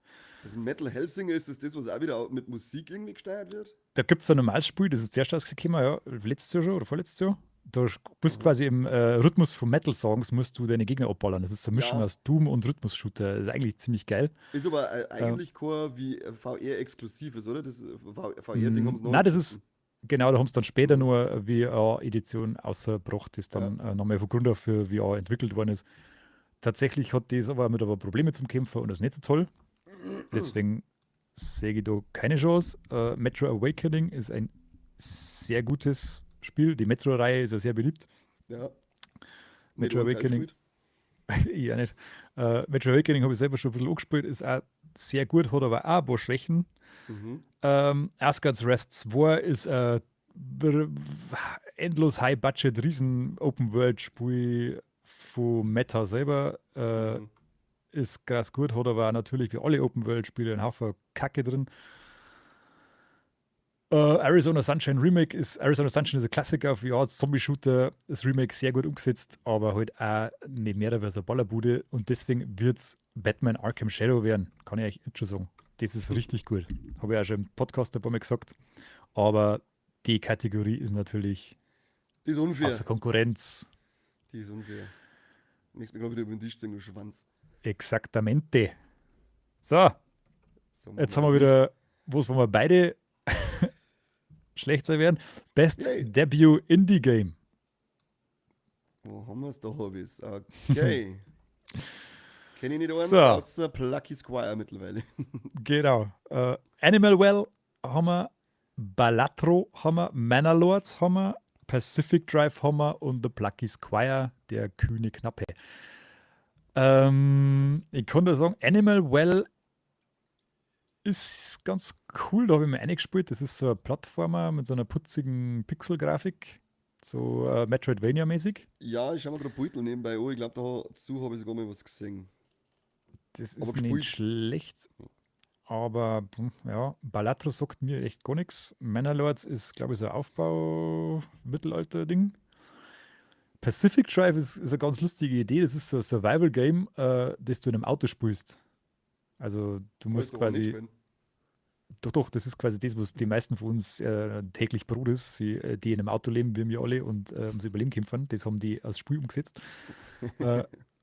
Das Metal Hellsinger, ist das, was auch wieder mit Musik irgendwie gesteuert wird? Da gibt es ein normales Spiel, das ist zuerst rausgekommen, ja, letztes Jahr schon oder vorletztes Jahr. Da bist quasi im Rhythmus von Metal-Songs musst du deine Gegner abballern. Das ist eine Mischung aus Doom und Rhythmus-Shooter. Das ist eigentlich ziemlich geil. Ist aber eigentlich kein wie VR-exklusives, oder? Das VR-Ding haben sie noch. Nein, das ist, genau, da haben sie dann später nur eine VR-Edition ausgebracht, die dann nochmal von Grund auf für VR entwickelt worden ist. Tatsächlich hat das aber mit Probleme zum Kämpfen und das ist nicht so toll. Deswegen sehe ich da keine Chance. Metro Awakening ist ein sehr gutes Spiel. Die Metro-Reihe ist ja sehr beliebt. Ja. Metro Awakening. Ja, nicht. Metro Awakening habe ich selber schon ein bisschen angespielt. Ist auch sehr gut, hat aber auch ein paar Schwächen. Asgard's Wrath 2 ist ein endlos High-Budget, riesen Open-World-Spiel von Meta selber. Ist krass gut, hat aber auch natürlich wie alle Open-World-Spiele einen Haufen Kacke drin. Arizona Sunshine Remake Arizona Sunshine ist ein Klassiker für ja, Zombie-Shooter, das Remake sehr gut umgesetzt, aber halt auch nicht mehr als eine Ballerbude und deswegen wird es Batman Arkham Shadow werden, kann ich euch jetzt schon sagen. Das ist richtig gut. Habe ich auch schon im Podcast ein paar Mal gesagt. Aber die Kategorie ist natürlich die ist unfair. Außer Konkurrenz. Die ist unfair. Nächstes Mal wieder über den Tisch ziehen, du Schwanz. Exaktamente. So, jetzt haben wir wieder, wo wir beide schlecht sein werden. Best Yay. Debut Indie Game. Wo haben wir es? Da habe ich es. Okay. Kenne ich nicht eins, So. außer Plucky Squire mittlerweile. Genau. Animal Well haben wir, Balatro haben wir, Manor haben wir, Pacific Drive haben wir und The Plucky Squire, der kühne Knappe. Ich kann da sagen, Animal Well ist ganz cool, da habe ich mir eingespielt. Das ist so ein Plattformer mit so einer putzigen Pixelgrafik, so Metroidvania-mäßig. Ja, ich schau mal gerade Beutel nebenbei an. Ich glaube, dazu habe ich sogar mal was gesehen. Das Aber ist nicht gespielt. schlecht, aber ja, Balatro sagt mir echt gar nichts. Manor ist, glaube ich, so ein Aufbau-Mittelalter-Ding. Pacific Drive ist eine ganz lustige Idee. Das ist so ein Survival-Game, das du in einem Auto spielst. Also du Habe ich musst doch auch nicht quasi, gespielt. doch, das ist quasi das, was die meisten von uns täglich Brot ist. Die in einem Auto leben, wie wir alle, und ums Überleben kämpfen. Das haben die als Spiel umgesetzt.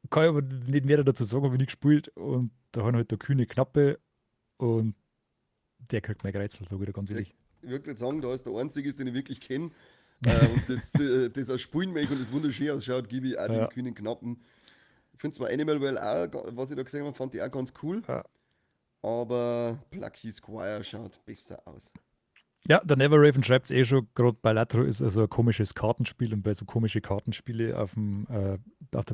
Kann ich aber nicht mehr dazu sagen, habe ich nicht gespielt. Und da haben halt der kühne Knappe und der kriegt mein Gereizel, sage ich dir ganz ehrlich. Ich würde gerade sagen, da ist der einzige, den ich wirklich kenne. Und das als Spielen möchte und das wunderschön ausschaut, gebe ich auch Ja. den kühnen Knappen. Ich finde zwar Animal Well auch, was ich da gesehen habe, fand ich auch ganz cool. Ja. Aber Plucky Squire schaut besser aus. Ja, der Neverraven schreibt es eh schon, gerade Balatro ist also ein komisches Kartenspiel und bei so komischen Kartenspiele auf der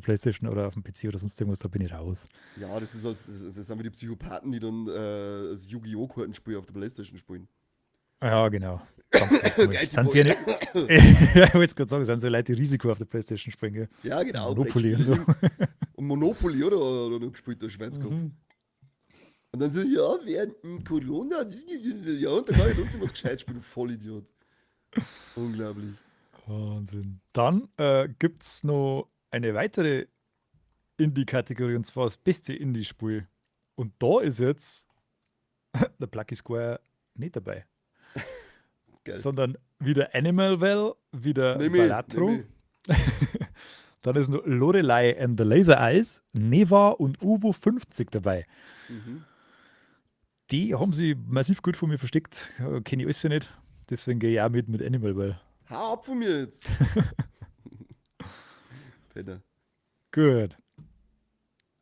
Playstation oder auf dem PC oder sonst irgendwas, da bin ich raus. Ja, das sind wie die Psychopathen, die dann das Yu-Gi-Oh! Kartenspiel auf der Playstation spielen. Ja, genau. Ganz komisch. Geil, Sind sie ja nicht, ja, ich wollte gerade sagen, sind so Leute, die Risiko auf der Playstation spielen, gell? Ja, genau. Monopoly und so. Und Monopoly, oder du gespielt, der Schweinskopf. Und dann so, ja, während Corona, ja, und dann kann ich trotzdem was gescheit spielen, Vollidiot. Unglaublich. Wahnsinn. Dann gibt es noch eine weitere Indie-Kategorie, und zwar das beste Indie-Spiel. Und da ist jetzt der Plucky Squire nicht dabei, Geil. sondern wieder Animal Well, wieder Balatro. Dann ist noch Lorelei and the Laser Eyes, Neva und Uvo 50 dabei. Mhm. Die haben sie massiv gut von mir versteckt. Kenne ich alles ja nicht. Deswegen gehe ich auch mit Animal Well. Hau ab von mir jetzt. Penner. Gut.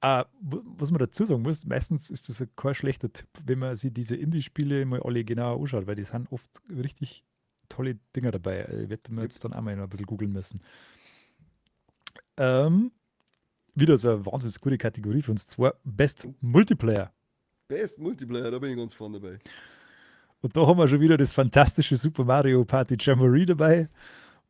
Was man dazu sagen muss, meistens ist das kein schlechter Tipp, wenn man sich diese Indie-Spiele mal alle genauer anschaut, weil die sind oft richtig tolle Dinger dabei. Ich werde mir jetzt dann auch mal noch ein bisschen googeln müssen. Wieder so eine wahnsinnig gute Kategorie für uns zwei. Best Multiplayer. Best Multiplayer, da bin ich ganz vorne dabei. Und da haben wir schon wieder das fantastische Super Mario Party Jamboree dabei.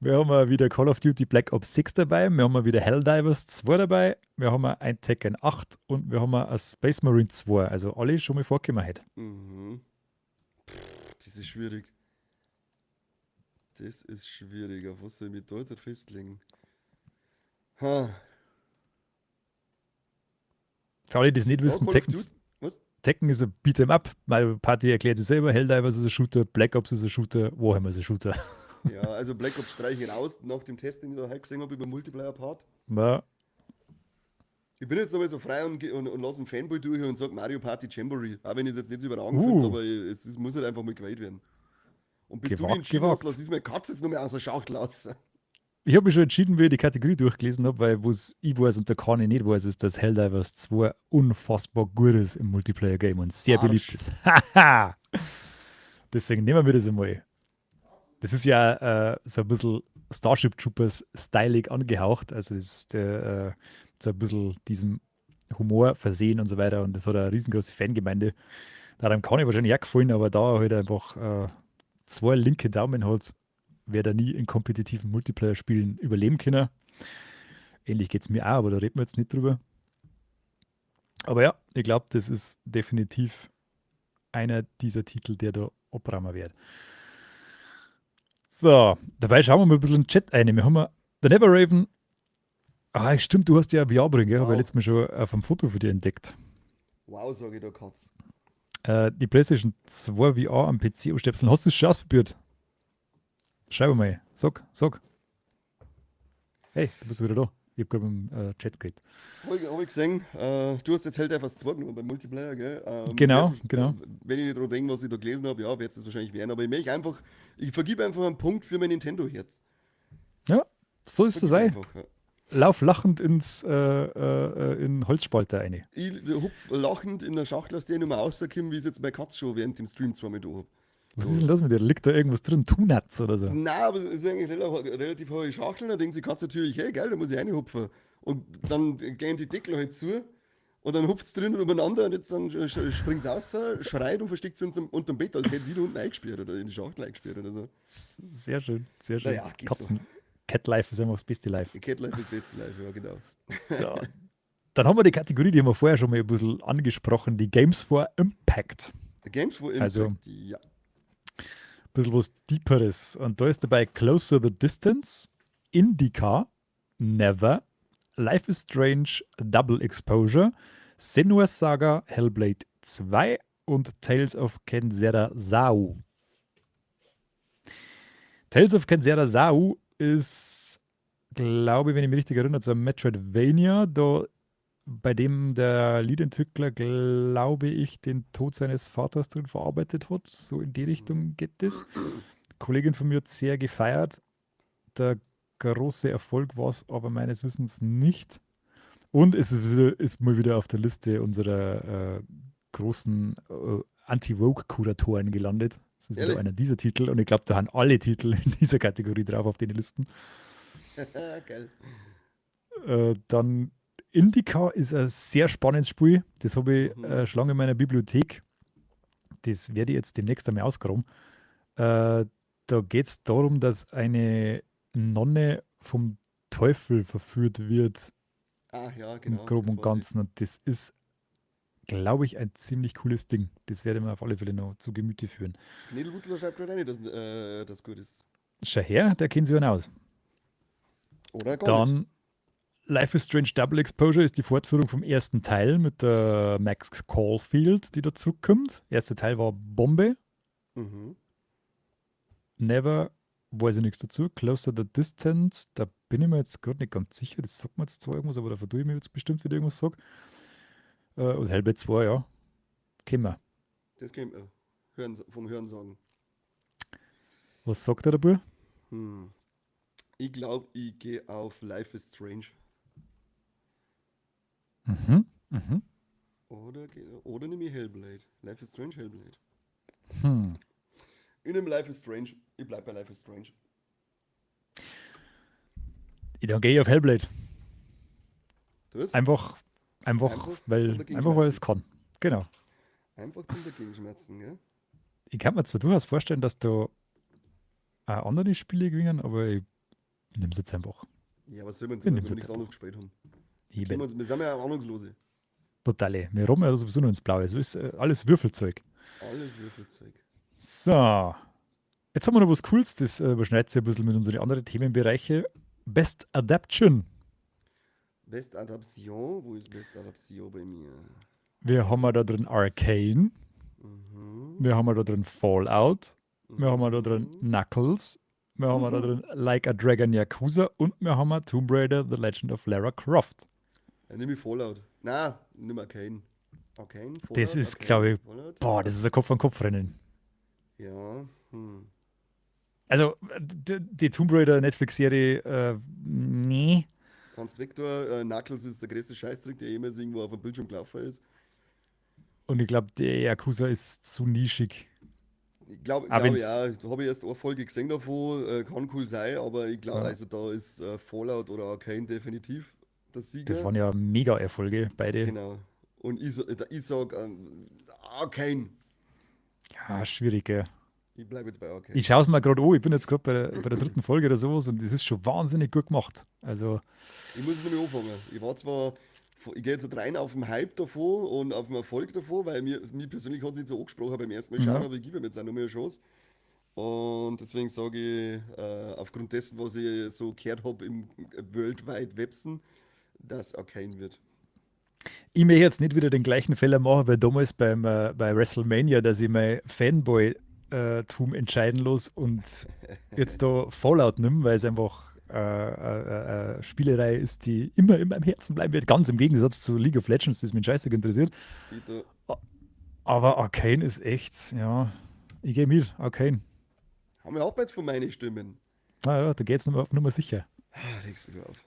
Wir haben wieder Call of Duty Black Ops 6 dabei. Wir haben wieder Helldivers 2 dabei. Wir haben ein Tekken 8 und wir haben ein Space Marine 2. Also alle schon mal vorgekommen heute. Mhm. Das ist schwierig. Das ist schwierig. Auf was soll ich mich da jetzt festlegen? Ha. Für alle, die es nicht Ja, wissen, Call of Duty. Was? Tekken ist ein Beat'em Up. Mario Party erklärt sich selber. Helldivers ist ein Shooter. Black Ops ist ein Shooter. Warhammer ist ein Shooter. Ja, also Black Ops streiche ich aus, nach dem Test, den ich da heute gesehen habe über Multiplayer-Part. Ja. Ich bin jetzt nochmal so frei und lasse einen Fanboy durch und sage Mario Party Jamboree. Auch wenn ich es jetzt nicht so überragend finde, aber es muss halt einfach mal gewählt werden. Und bis du dich entschieden hast, lass ich meine Katze jetzt nochmal aus der Schachtel raus. Ich habe mich schon entschieden, wie ich die Kategorie durchgelesen habe, weil was ich weiß und der Kani nicht weiß, ist, dass Helldivers 2 unfassbar gut ist im Multiplayer-Game und sehr beliebt ist. Haha! Deswegen nehmen wir das einmal. Das ist ja so ein bisschen Starship Troopers stylig angehaucht. Also das ist so ein bisschen diesem Humor versehen und so weiter. Und das hat eine riesengroße Fangemeinde. Daran kann ich wahrscheinlich auch gefallen, aber da halt einfach 2 linke Daumen hat, wer da nie in kompetitiven Multiplayer-Spielen überleben können. Ähnlich geht es mir auch, aber da reden wir jetzt nicht drüber. Aber ja, ich glaube, das ist definitiv einer dieser Titel, der da abrahmer wird. So, dabei schauen wir mal ein bisschen in den Chat ein. Wir haben der Neverraven. Ah, stimmt, du hast ja VR-Brillen, gell? Habe ich letztes Mal schon auf einem Foto von dir entdeckt. Wow, sage ich da, Katz. Die PlayStation 2 VR am PC anstöpseln. Hast du es schon ausprobiert? Schreib mal. Sag. Hey, du bist wieder da. Ich habe gerade im Chat geredet. Hab ich gesehen, du hast jetzt halt einfach 2 genommen beim Multiplayer, gell? Genau, genau. Wenn ich nicht daran denke, was ich da gelesen habe, ja, wird es wahrscheinlich werden. Aber ich vergib einfach einen Punkt für mein Nintendo-Herz. Ja, so ist es Vergib sein. einfach. Ja. Lauf lachend in Holzspalter rein. Ich hupf lachend in der Schachtel aus der Nummer rausgekommen, wie es jetzt bei Katz schon während dem Stream zweimal da hab. Was ist denn los mit dir? Liegt da irgendwas drin? Tunatz oder so? Nein, aber es ist eigentlich relativ hohe Schachtel. Da denkt sich Katz natürlich, hey, geil, da muss ich reinhupfen. Und dann gehen die Deckel halt zu. Und dann hupft es drinnen umeinander und jetzt dann springt es raus, schreit und versteckt sich unterm Bett, als hätte sie da unten eingesperrt oder in die Schachtel eingesperrt oder so. Sehr schön, sehr schön. Naja, geht Katzen. Cat Life ist einfach das beste Life. Cat Life ist das beste Life, ja, genau. So. Dann haben wir die Kategorie, die haben wir vorher schon mal ein bisschen angesprochen, die Games for Impact. Games for Impact, Also, ja. Ein bisschen was Deeperes. Und da ist dabei Closer the Distance, Indica, Never, Life is Strange, Double Exposure, Senua's Saga, Hellblade 2 und Tales of Kenzera Sau. Tales of Kenzera Sau ist, glaube ich, wenn ich mich richtig erinnere, so ein Metroidvania, bei dem der Lead-Entwickler, glaube ich, den Tod seines Vaters drin verarbeitet hat. So in die Richtung geht es. Kollegin von mir hat sehr gefeiert. Der große Erfolg war es aber meines Wissens nicht. Und es ist mal wieder auf der Liste unserer großen Anti-Vogue-Kuratoren gelandet. Das ist wieder Ehrlich? einer dieser Titel. Und ich glaube, da haben alle Titel in dieser Kategorie drauf auf den Listen. Geil. Dann Indica ist ein sehr spannendes Spiel. Das habe ich schon lange in meiner Bibliothek. Das werde ich jetzt demnächst einmal ausgraben. Da geht es darum, dass eine Nonne vom Teufel verführt wird, Ah, ja, genau. im Groben das und weiß ich. Ganzen. Und das ist, glaube ich, ein ziemlich cooles Ding. Das werde ich mir auf alle Fälle noch zu Gemüte führen. Knädelwutzler schreibt gerade rein, dass das gut ist. Schau her, der kennt sich einen aus. Oder gar nicht. Dann Life is Strange Double Exposure ist die Fortführung vom ersten Teil mit der Max Caulfield, die dazukommt. Der erste Teil war Bombe. Mhm. Never, weiß ich nichts dazu. Closer the Distance, da bin ich mir jetzt gerade nicht ganz sicher. Das sagt mir jetzt zwar irgendwas, aber da verdue ich mir jetzt bestimmt, wieder irgendwas sage. Und Hellblade 2, ja. Kennen wir. Das kann ich vom Hören sagen. Was sagt der dabei? Ich glaube, ich gehe auf Life is Strange. Mhm. Mhm. Oder nehme ich Hellblade. Life is Strange, Hellblade. Hm. Ich nehme Life is Strange. Ich bleibe bei Life is Strange. Dann gehe ich auf Hellblade. Du hast Einfach, Einfach weil zum Dagegen es schmerzen. kann. Genau. Einfach zum Dagegenschmerzen, gell? Ich kann mir zwar durchaus vorstellen, dass da auch andere Spiele gewinnen, aber ich nehme es jetzt einfach. Ja, was soll man Ich tun, wenn nehm's wir jetzt nichts einfach. anderes gespielt haben? Eben. Wir sind ja auch Ahnungslose. Totale. Wir rum ja sowieso nur ins Blaue. So ist alles Würfelzeug. Alles Würfelzeug. So. Jetzt haben wir noch was Cooles, das überschneidet sich ein bisschen mit unseren anderen Themenbereichen. Best Adaption. Best Adaption? Wo ist Best Adaption bei mir? Wir haben da drin Arcane. Mhm. Wir haben da drin Fallout. Wir haben da drin Knuckles. Wir haben da drin Like a Dragon Yakuza. Und wir haben Tomb Raider The Legend of Lara Croft. Ja, nimm ich Fallout. Nein, nimm Arcane. Arcane? Fallout? Das ist, Arcane, glaube ich, Fallout? das ist ein Kopf-an-Kopf-Rennen. Ja, Also, die Tomb Raider Netflix-Serie, nee. Kannst Vector, Knuckles ist der größte Scheißtrick, der jemals irgendwo auf dem Bildschirm gelaufen ist. Und ich glaube, der Yakuza ist zu nischig. Ich glaube, Aber ja, da habe ich erst eine Folge gesehen davon, kann cool sein, aber ich glaube, Ja. also da ist Fallout oder Arcane definitiv der Sieger. Das waren ja Mega-Erfolge, beide. Genau. Und ich sag Arcane. Ja, schwierig, gell. Ich bleibe jetzt bei Arcane. Ich schaue es mal gerade an. Ich bin jetzt gerade bei der dritten Folge oder sowas und das ist schon wahnsinnig gut gemacht. Also, Ich muss es nämlich anfangen. Ich war zwar, ich gehe jetzt rein auf den Hype davor und auf den Erfolg davor, weil mir persönlich hat es nicht so angesprochen beim ersten Mal schauen, Ja. aber ich gebe ihm jetzt auch noch mal eine Chance. Und deswegen sage ich, aufgrund dessen, was ich so gehört habe im World Wide Websen, dass Arcane wird. ich möchte jetzt nicht wieder den gleichen Fehler machen, weil damals bei WrestleMania, dass ich mein Fanboy-Tum entscheiden los und jetzt da Fallout nimm, weil es einfach Spielerei ist, die immer in meinem Herzen bleiben wird. Ganz im Gegensatz zu League of Legends, das mich scheiße interessiert. Bitte. Aber Arcane ist echt, ja, ich gehe mit, Arcane. Haben wir auch jetzt von meinen Stimmen. Ja, da geht es auf Nummer sicher. Reg's mich auf.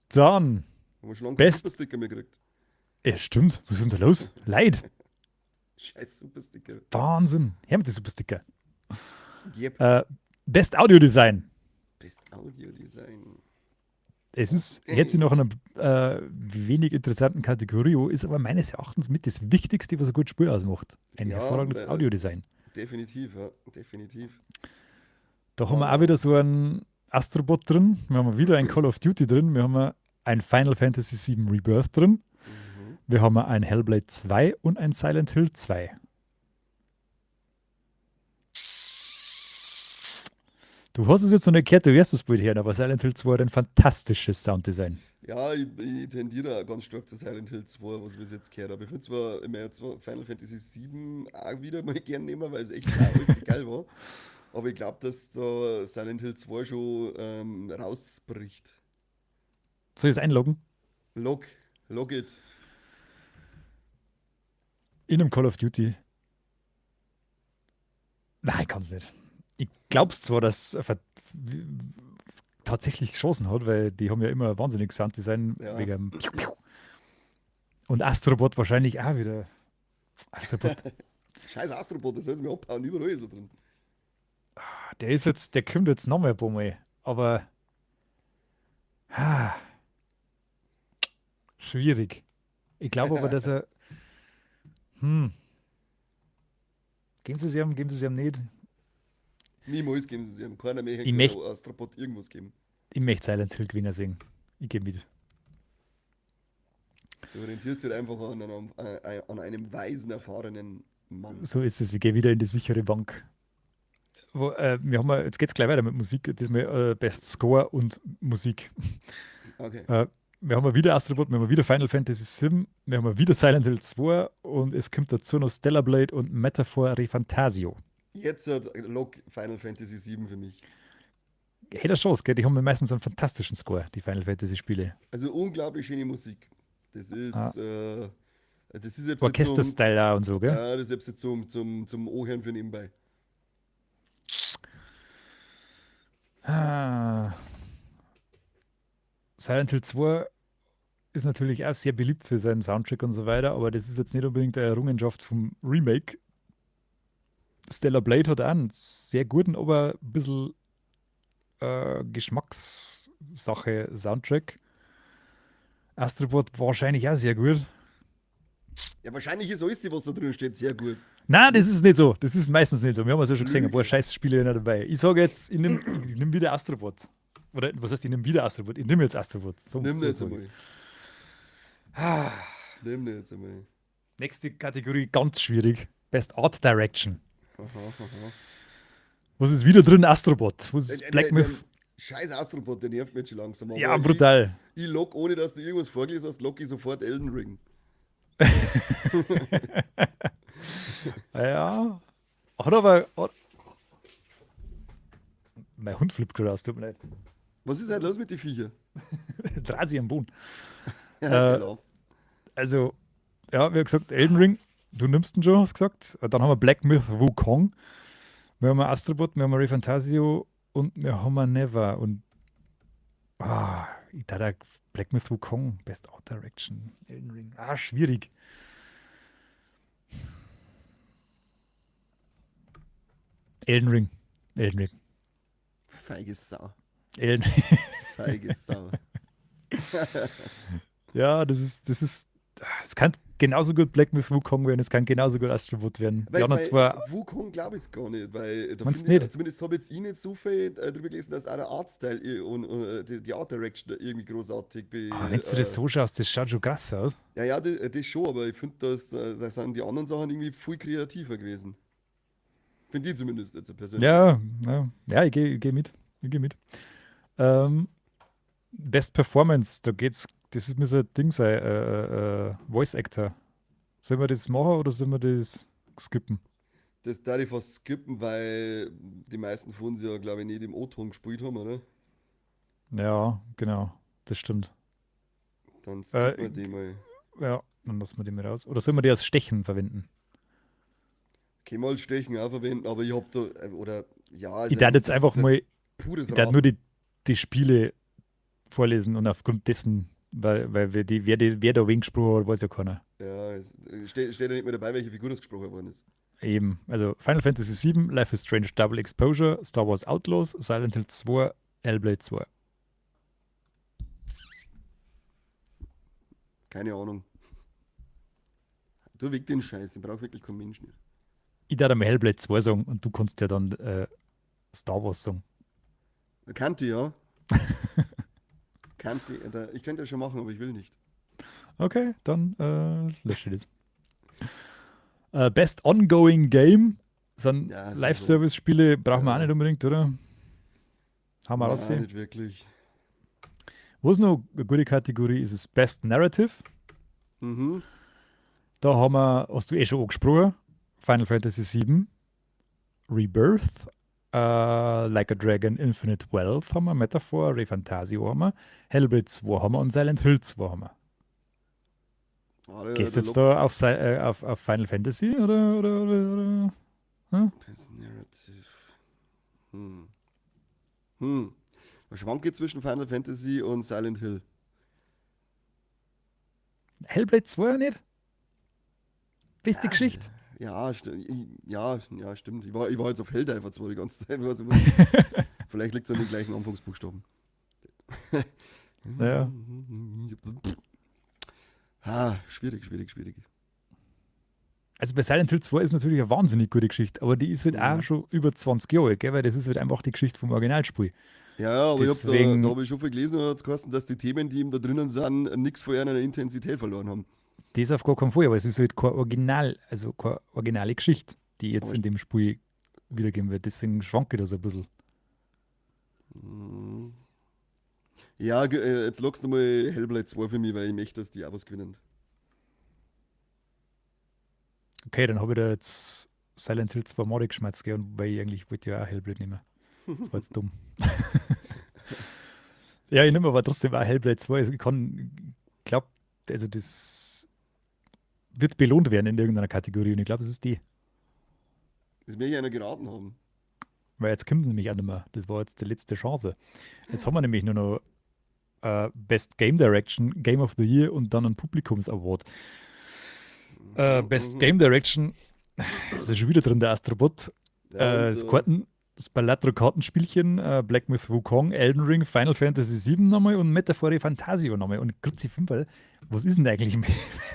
Dann, Haben wir schon lange keinen Best. Supersticker mehr gekriegt. Stimmt, was ist denn da los? Leid, Scheiß Supersticker. Wahnsinn. Her mit den Supersticker. Yep. Best Audio Design. Best Audio Design. Es ist jetzt noch einer wenig interessanten Kategorie, ist aber meines Erachtens mit das Wichtigste, was ein gutes Spiel ausmacht. Ein Ja, hervorragendes Audiodesign. Definitiv, ja. Definitiv. Da haben wir auch wieder so einen Astrobot drin, wir haben wieder ein Call of Duty drin, wir haben ein Final Fantasy VII Rebirth drin, wir haben ein Hellblade 2 und ein Silent Hill 2. Du hast es jetzt noch nicht gehört, du wirst das Bild hören, aber Silent Hill 2 hat ein fantastisches Sounddesign. Ja, ich tendiere auch ganz stark zu Silent Hill 2, was wir jetzt gehört haben. Ich finde zwar immer jetzt Final Fantasy 7 auch wieder mal gern nehmen, weil es echt alles geil war. Aber ich glaube, dass da Silent Hill 2 schon rausbricht. Soll ich es einloggen? Log it. In einem Call of Duty. Nein, ich kann es nicht. Ich glaube zwar, dass tatsächlich Chancen hat, weil die haben ja immer wahnsinnig Sounddesign Ja. wegen Piu, Piu. Und Astrobot wahrscheinlich auch wieder. Astrobot, Scheiß Astrobot, das soll es mir abhauen, überall ist er drin. der kommt jetzt noch mal ein paar Mal. Aber schwierig. Ich glaube aber, dass er. Geben Sie es ihm nicht. Niemals geben sie es ihm. Keiner mehr Ich möcht- Astrobot irgendwas geben. Ich möchte Silent Hill gewinnen singen. Ich gehe mit. Du orientierst dich einfach an einem weisen, erfahrenen Mann. So ist es. Ich gehe wieder in die sichere Bank. Jetzt geht es gleich weiter mit Musik. Diesmal Best Score und Musik. Okay. Wir haben wieder Astrobot, wir haben wieder Final Fantasy VII, wir haben wieder Silent Hill 2 und es kommt dazu noch Stellar Blade und Metaphor Refantasio. Jetzt hat Log Final Fantasy 7 für mich. Hätte eine Chance, gell? Die haben meistens einen fantastischen Score, die Final Fantasy Spiele. Also unglaublich schöne Musik. Das ist, das ist jetzt Orchester-Style auch und so, gell? Ja, das ist jetzt zum Ohren für nebenbei. Silent Hill 2 ist natürlich auch sehr beliebt für seinen Soundtrack und so weiter, aber das ist jetzt nicht unbedingt eine Errungenschaft vom Remake. Stellar Blade hat auch einen sehr guten, aber ein bisschen Geschmackssache Soundtrack. Astrobot wahrscheinlich auch sehr gut. Ja, wahrscheinlich ist alles, was da drin steht, sehr gut. Nein, das ist nicht so. Das ist meistens nicht so. Wir haben es ja schon gesehen, ein paar Lüge. scheiß Spiele nicht dabei. Ich sage jetzt, ich nehm wieder Astrobot. Oder was heißt, ich nehme wieder Astrobot? Ich nehme jetzt Astrobot. Nimm So jetzt sag einmal. ich's. Nimm jetzt einmal. Nächste Kategorie, ganz schwierig. Best Art Direction. Aha. Was ist wieder drin? Astrobot. Was ist Black Der Myth? scheiß Astrobot, der nervt mich schon langsam. Ja, Aber brutal. Ich log, ohne dass du irgendwas vorgelesen hast, log ich sofort Elden Ring. Ja. Hat aber. Mein Hund flippt gerade aus, tut mir leid. Was ist halt los mit den Viecher? Dreht sich am Boden. Ja, genau. Also, ja, wie gesagt, Elden Ring, du nimmst ihn schon, hast gesagt. Dann haben wir Black Myth Wukong. Wir haben Astrobot, wir haben Refantasio und wir haben Never. Und ich dachte, Black Myth Wukong, Best Art Direction, Elden Ring. Schwierig. Elden Ring. Feige Sau. Elden Feige Sau. Ja, es kann genauso gut Black Myth Wukong werden, es kann genauso gut Astrobot werden. Die anderen zwar. Wukong glaube ich es gar nicht, weil da Meinst finde ich, nicht? zumindest habe jetzt ich nicht so viel drüber gelesen, dass auch der Artstyle und die Art Direction da irgendwie großartig Wenn du das so schaust, das schaut schon krass aus. Ja, das schon, aber ich finde, da sind die anderen Sachen irgendwie viel kreativer gewesen. Finde ich zumindest jetzt persönlich. Ja, ich geh mit. Best Performance, das muss ein Ding sein, Voice Actor. Sollen wir das machen oder sollen wir das skippen? Das darf ich fast skippen, weil die meisten von uns ja, glaube ich, nicht im O-Ton gespielt haben, oder? Ja, genau. Das stimmt. Dann skippen Äh, wir die mal. ja, dann lassen wir die mal raus. Oder sollen wir die als Stechen verwenden? Können wir als Stechen auch verwenden, aber ich hab da, oder, ja, Ich darf jetzt das ist einfach ein mal, pures ich darf nur Raten. die Spiele vorlesen und aufgrund dessen, weil wer da wen gesprochen hat, weiß ja keiner. Ja, steht ja nicht mehr dabei, welche Figur das gesprochen worden ist. Eben, also Final Fantasy VII, Life is Strange Double Exposure, Star Wars Outlaws, Silent Hill 2, Hellblade 2. Keine Ahnung. Du weg den Scheiß, den braucht wirklich kein Mensch nicht. Ich darf einmal Hellblade 2 sagen und du kannst ja dann Star Wars sagen. Kannte ja. Kannte, ich könnte das schon machen, aber ich will nicht. Okay, dann lösche ich das. Best Ongoing Game sind Ja, sowieso. Live-Service-Spiele, brauchen wir auch Ja, nicht unbedingt, oder? Haben wir nein, aussehen. nicht wirklich. Wo ist noch eine gute Kategorie? Ist es Best Narrative? Mhm. Da haben wir, hast du eh schon angesprochen, Final Fantasy VII, Rebirth, Like a Dragon Infinite Wealth haben wir, Metaphor, Refantasio haben wir, Hellblade 2 haben wir und Silent Hill 2 haben wir. Ah, Gehst du der jetzt Lock da auf Final Fantasy oder? Hm? Best Narrative. Hm. Hm. Da schwanke zwischen Final Fantasy und Silent Hill. Hellblade 2 nicht? Beste Ja, Geschichte. ja, stimmt. Ich war jetzt auf Helldivers zwar die ganze Zeit. Also, vielleicht liegt es an den gleichen Anfangsbuchstaben. Ja. Schwierig. Also bei Silent Hill 2 ist natürlich eine wahnsinnig gute Geschichte, aber die ist halt auch Mhm. schon über 20 Jahre alt, gell? Weil das ist halt einfach die Geschichte vom Originalspiel. Ja, aber da Deswegen, hab ich schon viel gelesen und hat es geheißen, dass die Themen, die ihm da drinnen sind, nichts von ihrer Intensität verloren haben. das auf gar keinen Fall, aber es ist halt kein Original, also keine originale Geschichte, die Aber jetzt in dem Spiel wiedergeben wird. Deswegen schwanke ich das ein bisschen. Mhm. Ja, jetzt lockst du mal Hellblade 2 für mich, weil ich möchte, dass die auch was gewinnen. Okay, dann habe ich da jetzt Silent Hill 2 Mod geschmerzt, gell? Und weil ich eigentlich wollte ja auch Hellblade nehmen. Das war jetzt dumm. Ja, ich nehme aber trotzdem auch Hellblade 2. Also ich glaube, also das wird belohnt werden in irgendeiner Kategorie und ich glaube, das ist die. Das will ich einer geraten haben. Weil jetzt kommt nämlich auch nicht mehr. Das war jetzt die letzte Chance. Jetzt haben wir nämlich nur noch Best Game Direction, Game of the Year und dann einen Publikums-Award. Best Mhm. Game Direction ist ja schon wieder drin, der Astrobot. Ja, und Das Balatro-Kartenspielchen, Black Myth Wukong, Elden Ring, Final Fantasy VII nochmal und Metaphore Fantasio nochmal. Und Grüezi 5, was ist denn eigentlich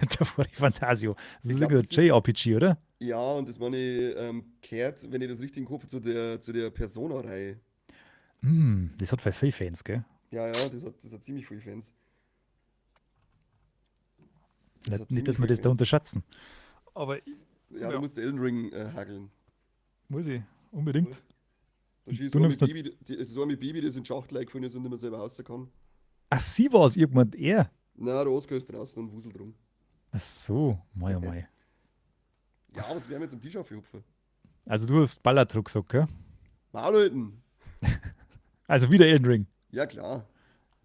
Metaphore Fantasio? Das ich ist glaube, irgendein das ist, JRPG, oder? ja, und das meine kehrt, wenn ich das richtig im Kopf zu der Persona-Reihe. Das hat viele Fans, gell? Ja, das hat ziemlich viele Fans. Das hat Nicht, ziemlich dass wir viele das da Fans. unterschätzen. Aber Ja, du ja, musst Elden Ring hageln. muss ich, Du unbedingt. musst. Da schießt Du so mit nimmst nicht. Baby, so mit Baby, das in Schachtel gefunden ist und nicht mehr selber raus kann. Ach, sie war es, irgendwann er. Na, der Oskar ist draußen und wuselt rum. Ach so, mei, oh mei. Ja, was werden wir jetzt am Tisch aufhupfen? Also du hast Ballatrug gesagt, gell? Malleuten! Also wieder Elden Ring. Ja, klar.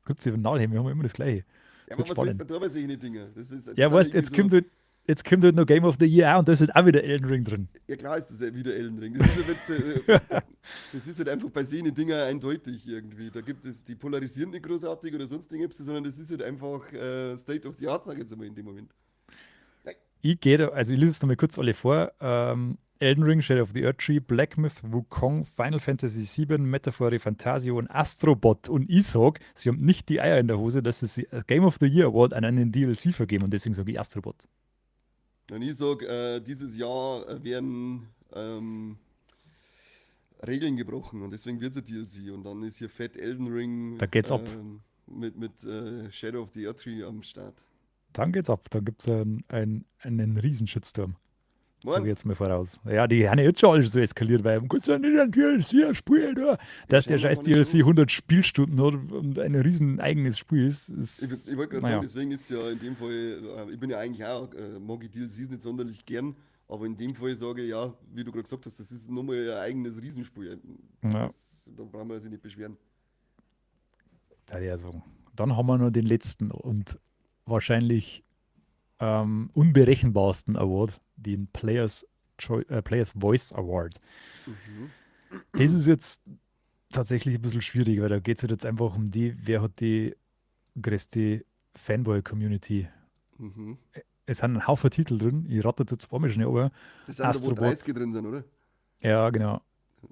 Gut, sie Namen, wir haben immer das Gleiche. Ja, Das aber wird was willst du spannend. da tun bei solchen Dingen? Das Ja, sind weißt, irgendwie so. jetzt kommt halt noch Game of the Year auch und da ist halt auch wieder Elden Ring drin. Ja, klar ist das ja wieder Elden Ring. Das ist, ja jetzt, das ist halt einfach bei solchen Dingen eindeutig irgendwie. Da gibt es, die polarisieren nicht großartig oder sonst irgendwas, sondern das ist halt einfach State of the Art, sag ich jetzt mal in dem Moment. Nein. Also ich lese es nochmal kurz alle vor. Elden Ring, Shadow of the Earth Tree, Black Myth, Wukong, Final Fantasy VII, Metaphore Fantasio und Astrobot. Und ich sage, sie haben nicht die Eier in der Hose, dass sie Game of the Year Award an einen DLC vergeben und deswegen sage ich Astrobot. Und ich sage, dieses Jahr werden Regeln gebrochen und deswegen wird es ein DLC. Und dann ist hier fett Elden Ring Da geht's ab. mit Shadow of the Earth Tree am Start. Dann geht's ab. Dann gibt es einen riesen Shitstorm. Sag ich Meinst jetzt mal voraus. Ja, die haben ja jetzt schon alles so eskaliert, weil man kann ja nicht ein DLC spielen, da. ja, Dass der scheinbar scheiß kann ich DLC schon. 100 Spielstunden hat und ein riesen eigenes Spiel ist, Ich, ist ich wollte gerade sagen, naja. deswegen ist ja in dem Fall, ich bin ja eigentlich auch, mag ich DLCs nicht sonderlich gern, Aber in dem Fall sage ich, ja, wie du gerade gesagt hast, das ist nochmal ein eigenes Riesenspiel. Ja, Da brauchen wir sich nicht beschweren. da ja so. Dann haben wir noch den letzten und wahrscheinlich unberechenbarsten Award, den Players Voice Award. Mhm. Das ist jetzt tatsächlich ein bisschen schwierig, weil da geht es halt jetzt einfach um wer hat die größte Fanboy-Community. Mhm. Es sind ein Haufen Titel drin, ich ratte jetzt einmal schnell, aber Das sind da, wo Astrobot, 30 drin sind, oder? ja genau,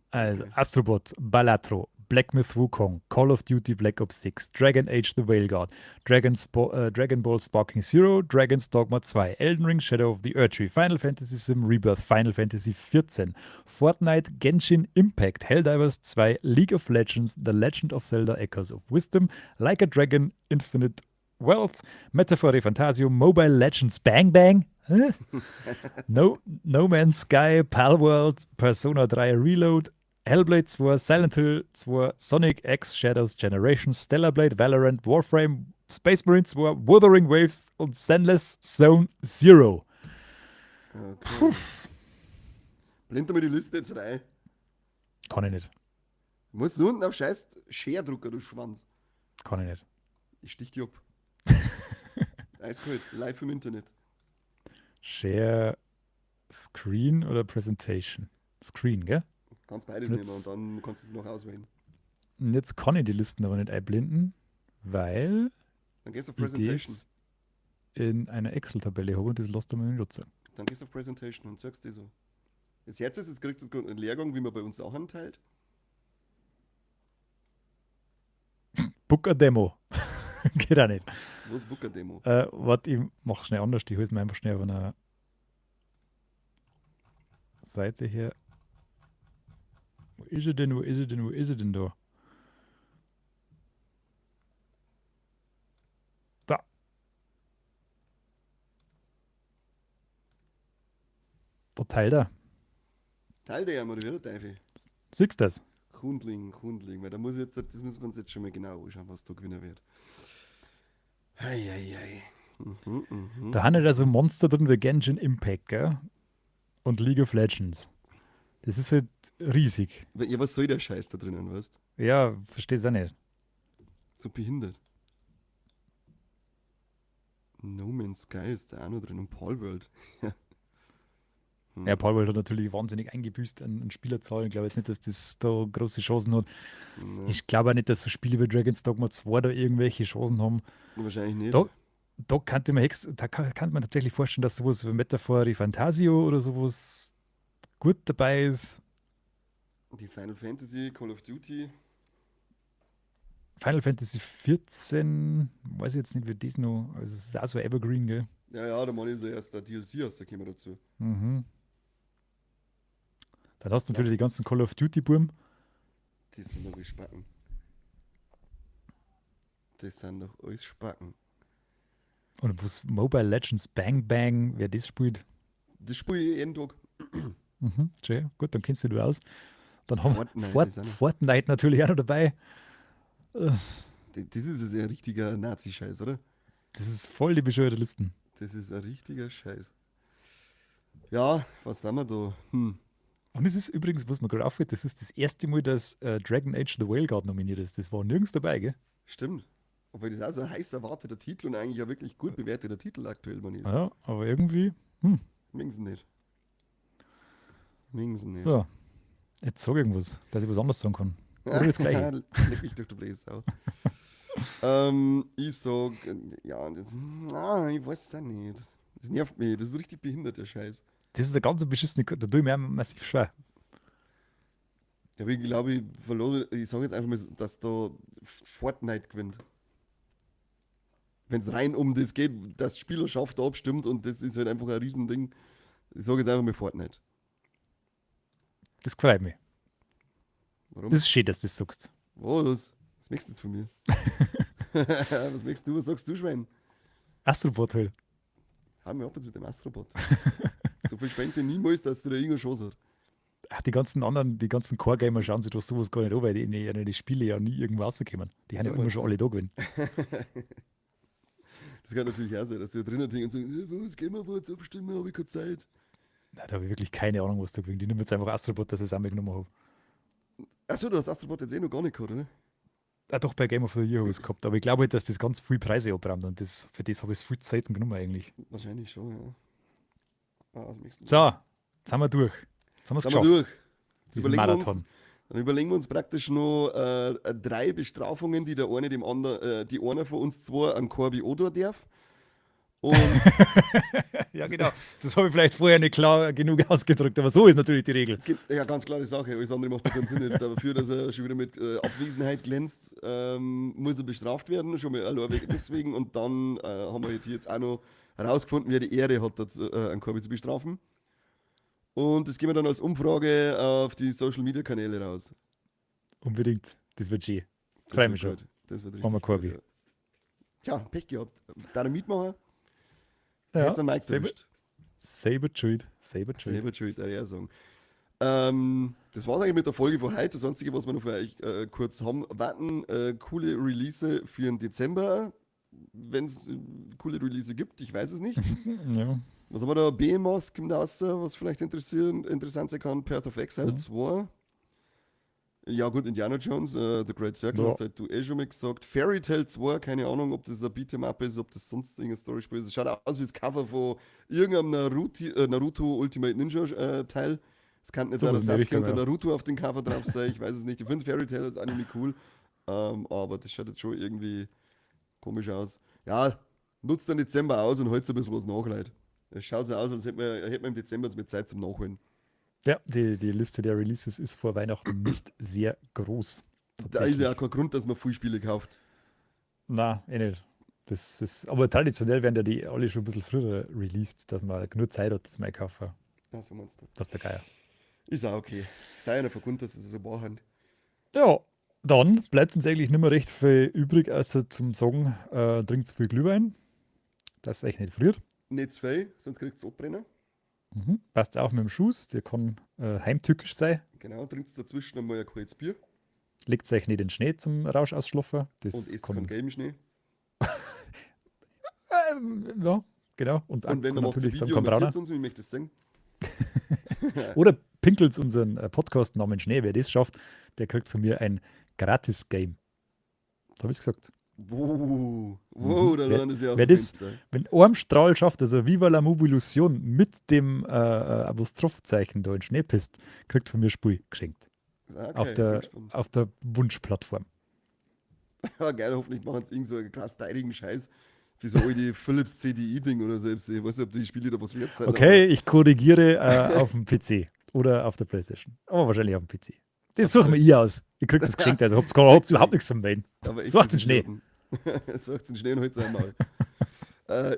also Okay. Astrobot, Balatro, Black Myth Wukong, Call of Duty Black Ops 6, Dragon Age The Whale Guard, Dragon Ball Sparking Zero, Dragon's Dogma 2, Elden Ring Shadow of the Erdtree, Final Fantasy VII Rebirth, Final Fantasy 14, Fortnite, Genshin Impact, Helldivers 2, League of Legends, The Legend of Zelda Echoes of Wisdom, Like a Dragon, Infinite Wealth, Metaphor Fantasio, Mobile Legends Bang Bang, hä? No Man's Sky, Palworld, Persona 3 Reload, Hellblade 2, Silent Hill 2, Sonic X Shadows Generation, Stellar Blade, Valorant, Warframe, Space Marine 2, Wuthering Waves und Zenless Zone Zero. Okay. Blend mir die Liste jetzt rein. Kann ich nicht. Du musst nur unten auf scheiß Share drucken, du Schwanz. Kann ich nicht. Ich stich dich ab. Eiskalt, live im Internet. Share Screen oder Presentation? Screen, gell? Kannst beides Und nehmen und jetzt, dann kannst du es noch auswählen. und jetzt kann ich die Listen aber nicht einblenden, weil Dann gehst du auf ich Presentation. das in einer Excel-Tabelle habe und das lässt du mir nicht nutzen. Dann gehst du auf Presentation und sagst dir so. Das jetzt ist, es kriegt es einen Lehrgang, wie man bei uns Sachen teilt. Book a Demo. Geht auch nicht. Wo ist Booker Demo? Warte, ich mach schnell anders. Ich hole es mir einfach schnell von einer Seite her. Wo ist er denn? Wo ist er denn? Wo ist er denn da? Da. Da teilt er. Teil der ja mal wieder, Teufel. Siehst du das? Hundling, weil da muss ich jetzt, das müssen wir uns jetzt schon mal genau anschauen, was da gewinnen wird. Eieiei. Da haben ja so Monster drin wie Genshin Impact, gell? Und League of Legends. Das ist halt riesig. Ja, was soll der Scheiß da drinnen, weißt? Ja, verstehst du auch nicht. So behindert. No Man's Sky ist da auch noch drin und Palworld. Ja, Paul hat natürlich wahnsinnig eingebüßt an Spielerzahlen. Ich glaube jetzt nicht, dass das da große Chancen hat. Ne, Ich glaube auch nicht, dass so Spiele wie Dragon's Dogma 2 da irgendwelche Chancen haben. wahrscheinlich nicht. Da kann man tatsächlich vorstellen, dass sowas wie Metaphor Fantasio oder sowas gut dabei ist. Die Final Fantasy, Call of Duty. Final Fantasy 14, weiß ich jetzt nicht, wie das noch. Also es ist auch so Evergreen, gell? Ja, da meine ich so erst der DLC aus, da kommen wir dazu. Mhm. Dann hast du natürlich Ja, die ganzen Call of Duty-Burm. die sind doch alles Spacken. Das sind doch alles Spacken. Und was Mobile Legends Bang Bang, wer das spielt. Das spiele ich jeden Tag. Mhm, schön, gut, dann kennst du dich aus. Dann haben Fortnite wir ist auch noch. Fortnite natürlich auch noch dabei. Äh, Das ist ein richtiger Nazi-Scheiß, oder? Das ist voll die bescheuerte Listen. Das ist ein richtiger Scheiß. Ja, was haben wir da? Und es ist übrigens, was mir gerade auffällt, das ist das erste Mal, dass Dragon Age The Whale Guard nominiert ist. Das war nirgends dabei, gell? Stimmt. Obwohl das auch so ein heiß erwarteter Titel und eigentlich ja wirklich gut bewerteter Titel aktuell man ist. Ja, aber irgendwie. Mögen sie nicht. Mögen sie nicht. So, jetzt sag irgendwas, dass ich was anderes sagen kann. Oder das Gleiche. Leck mich durch die Bläser. Ich sag, ja, ich weiß es auch nicht. Das nervt mich, das ist richtig behindert, der Scheiß. Das ist eine ganz beschissene, da tue ich mir auch massiv schwer. Ja, aber ich glaube, ich sage jetzt einfach mal, dass da Fortnite gewinnt. Wenn es rein um das geht, dass Spielerschaft da abstimmt und das ist halt einfach ein Riesending. Ich sage jetzt einfach mal Fortnite. Das gefreut mich. Warum? Das ist schön, dass du das sagst. Was? Was möchtest du jetzt von mir? Was möchtest du? Was sagst du, Schwein? Astrobot halt. Haben wir ab jetzt mit dem Astrobot. So viel Schwein niemals, dass der irgendeine Chance hat. Ach, die ganzen anderen, die ganzen Core-Gamer schauen sich doch sowas gar nicht an, weil die Spiele ja nie irgendwo rauskommen. Die haben So ja immer meinst schon du? alle da gewinnen. Das kann natürlich auch sein, dass die da drinnen denken und sagen, was gehen wir, wo jetzt abstimmen, habe ich keine Zeit. Na, da habe ich wirklich keine Ahnung, was da gewinnt. Ich nehme jetzt einfach Astrobot, dass ich es auch mitgenommen habe. Achso, du hast Astrobot jetzt noch gar nicht gehabt, oder? Ah, doch, bei Game of the Year habe ich es gehabt. Aber ich glaube halt, dass das ganz viel Preise abrahmt und für das habe ich es viel zu selten genommen eigentlich. Wahrscheinlich schon, ja. Aus dem nächsten So, Jahr. jetzt haben wir durch. Jetzt haben wir es Sind wir geschafft. durch. Jetzt Diesen überlegen wir Marathon. uns, dann überlegen wir uns praktisch noch 3 Bestrafungen, die der eine dem anderen, die einer von uns zwei an Corby oder darf. Und Ja, genau. Das habe ich vielleicht vorher nicht klar genug ausgedrückt, aber so ist natürlich die Regel. ja, ganz klare Sache, alles andere macht ja keinen Sinn. Dafür, dass er schon wieder mit Abwesenheit glänzt, muss er bestraft werden, schon mal allein deswegen. Und dann haben wir jetzt auch noch herausgefunden, wer die Ehre hat, dazu, einen Corby zu bestrafen. Und das gehen wir dann als Umfrage auf die Social Media Kanäle raus. Unbedingt. Das wird schön. Das Freue wird mich schon. gut. Das wird Machen wir richtig Corby. gut, ja. Tja, Pech gehabt. Da der Mietmacher, Ja, hätte es Mike selber, erwischt. selber schuld. Selber schuld. Selber schuld, würde ich auch sagen. Das war's eigentlich mit der Folge von heute. Das Einzige, was wir noch für euch kurz haben, warten coole Release für den Dezember. Wenn es coole Release gibt, ich weiß es nicht. Ja. Was haben wir da? BMOS kommt raus, was vielleicht interessant sein kann. Path of Exile 2. Ja gut, Indiana Jones, The Great Circle, Ja. hast halt du eh schon mal gesagt. Fairy Tail 2, keine Ahnung, ob das ein Beat'em-up ist, ob das sonst irgendein Story-Spiel ist. Es schaut aus wie das Cover von irgendeinem Naruto Ultimate Ninja Teil. Es kann nicht sein, Sowas dass in die Sasuke und der Richtung, ja. Naruto auf dem Cover drauf sein, ich weiß es nicht. Ich finde Fairy Tail als Anime cool, aber das schaut jetzt schon irgendwie komisch aus. Ja, nutzt den Dezember aus und holt so ein bisschen was nach, Leute. Es schaut so aus, als hätte man im Dezember jetzt mit Zeit zum Nachholen. Ja, die Liste der Releases ist vor Weihnachten nicht sehr groß. Da ist ja auch kein Grund, dass man viele Spiele kauft. Na, eh nicht. Das ist, aber traditionell werden ja die alle schon ein bisschen früher released, dass man genug Zeit hat, das mal kaufen. Ja, so meinst du. Das ist der Geier. Ist auch okay. Sei einer verkundet, dass es so machen. Ja, dann bleibt uns eigentlich nicht mehr recht viel übrig, außer zum Sagen, trinkt viel Glühwein, dass es euch nicht friert. Nicht zu viel, sonst kriegt es Abbrennen. Passt auf mit dem Schuss, der kann heimtückisch sein. Genau, trinkt dazwischen einmal ein kaltes Bier Legt euch nicht in den Schnee zum Rausch ausschlafen. Das und isst kann, keinen gelben Schnee. ja, genau. Und Und wenn kann er macht ein natürlich dann Video kein und markiert Brauner. uns, wie ich möchte das singen. Oder pinkelt unseren Podcast namens Schnee. Wer das schafft, der kriegt von mir ein Gratis-Game. Da habe ich es gesagt. Wow, da Wer- lernen sie aus wer dem das- Fenster. Wenn ein Strahl schafft, also Viva la Mobilusion mit dem Apostrophzeichen da in Schnee pisst, kriegt von mir Spul geschenkt. Okay, auf, bin der, gespannt. auf der Wunschplattform. Ja, geil, hoffentlich machen sie irgend so einen krass teiligen Scheiß. Wie so alte Philips CDI-Ding oder so. Ich weiß nicht, ob die Spiele da was wert sind. Okay, ich korrigiere auf dem PC oder auf der Playstation. Aber wahrscheinlich auf dem PC. Das suchen wir ihr aus. Ihr kriegt das geschenkt, also habt ihr überhaupt nichts zum Melden. Aber So macht's in Schnee. So macht's in Schnee und heute einmal.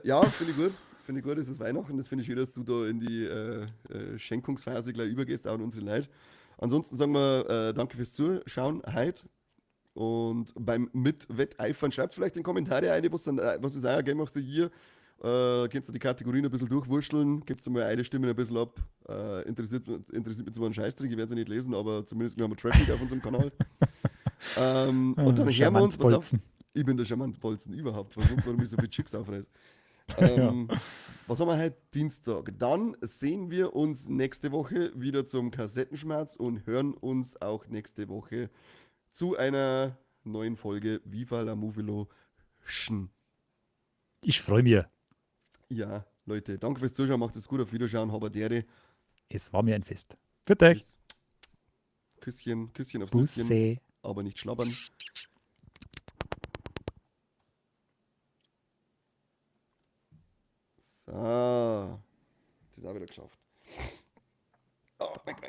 Ja, finde ich gut. Finde ich gut, es ist Weihnachten. Das finde ich schön, dass du da in die Schenkungsphase gleich übergehst, auch an unsere Leute. Ansonsten sagen wir danke fürs Zuschauen heute. Und beim Mitwetteifern schreibt vielleicht in die Kommentare eine, was ist euer Game of the Year. Könnt ihr die Kategorien ein bisschen durchwurschteln, gebt mal eine Stimme ein bisschen ab. Interessiert mich zwar ein Scheißdreck, ich werde sie nicht lesen, aber zumindest wir haben Traffic auf unserem Kanal. Und dann hören wir uns, pass auf, Charmant-Bolzen. ich bin der Charmant-Bolzen überhaupt, weil sonst warum ich so viel Chips aufreiß. Was haben wir heute? Dienstag. Dann sehen wir uns nächste Woche wieder zum Kassettenschmerz und hören uns auch nächste Woche zu einer neuen Folge Viva la Movilo. Ich freue mich. Ja, Leute, danke fürs Zuschauen, macht es gut, auf Wiederschauen, haberdere. Es war mir ein Fest. Für dich. Küsschen, Küsschen aufs Nüsschen, Busse. aber nicht schlabbern. So, das auch wieder geschafft.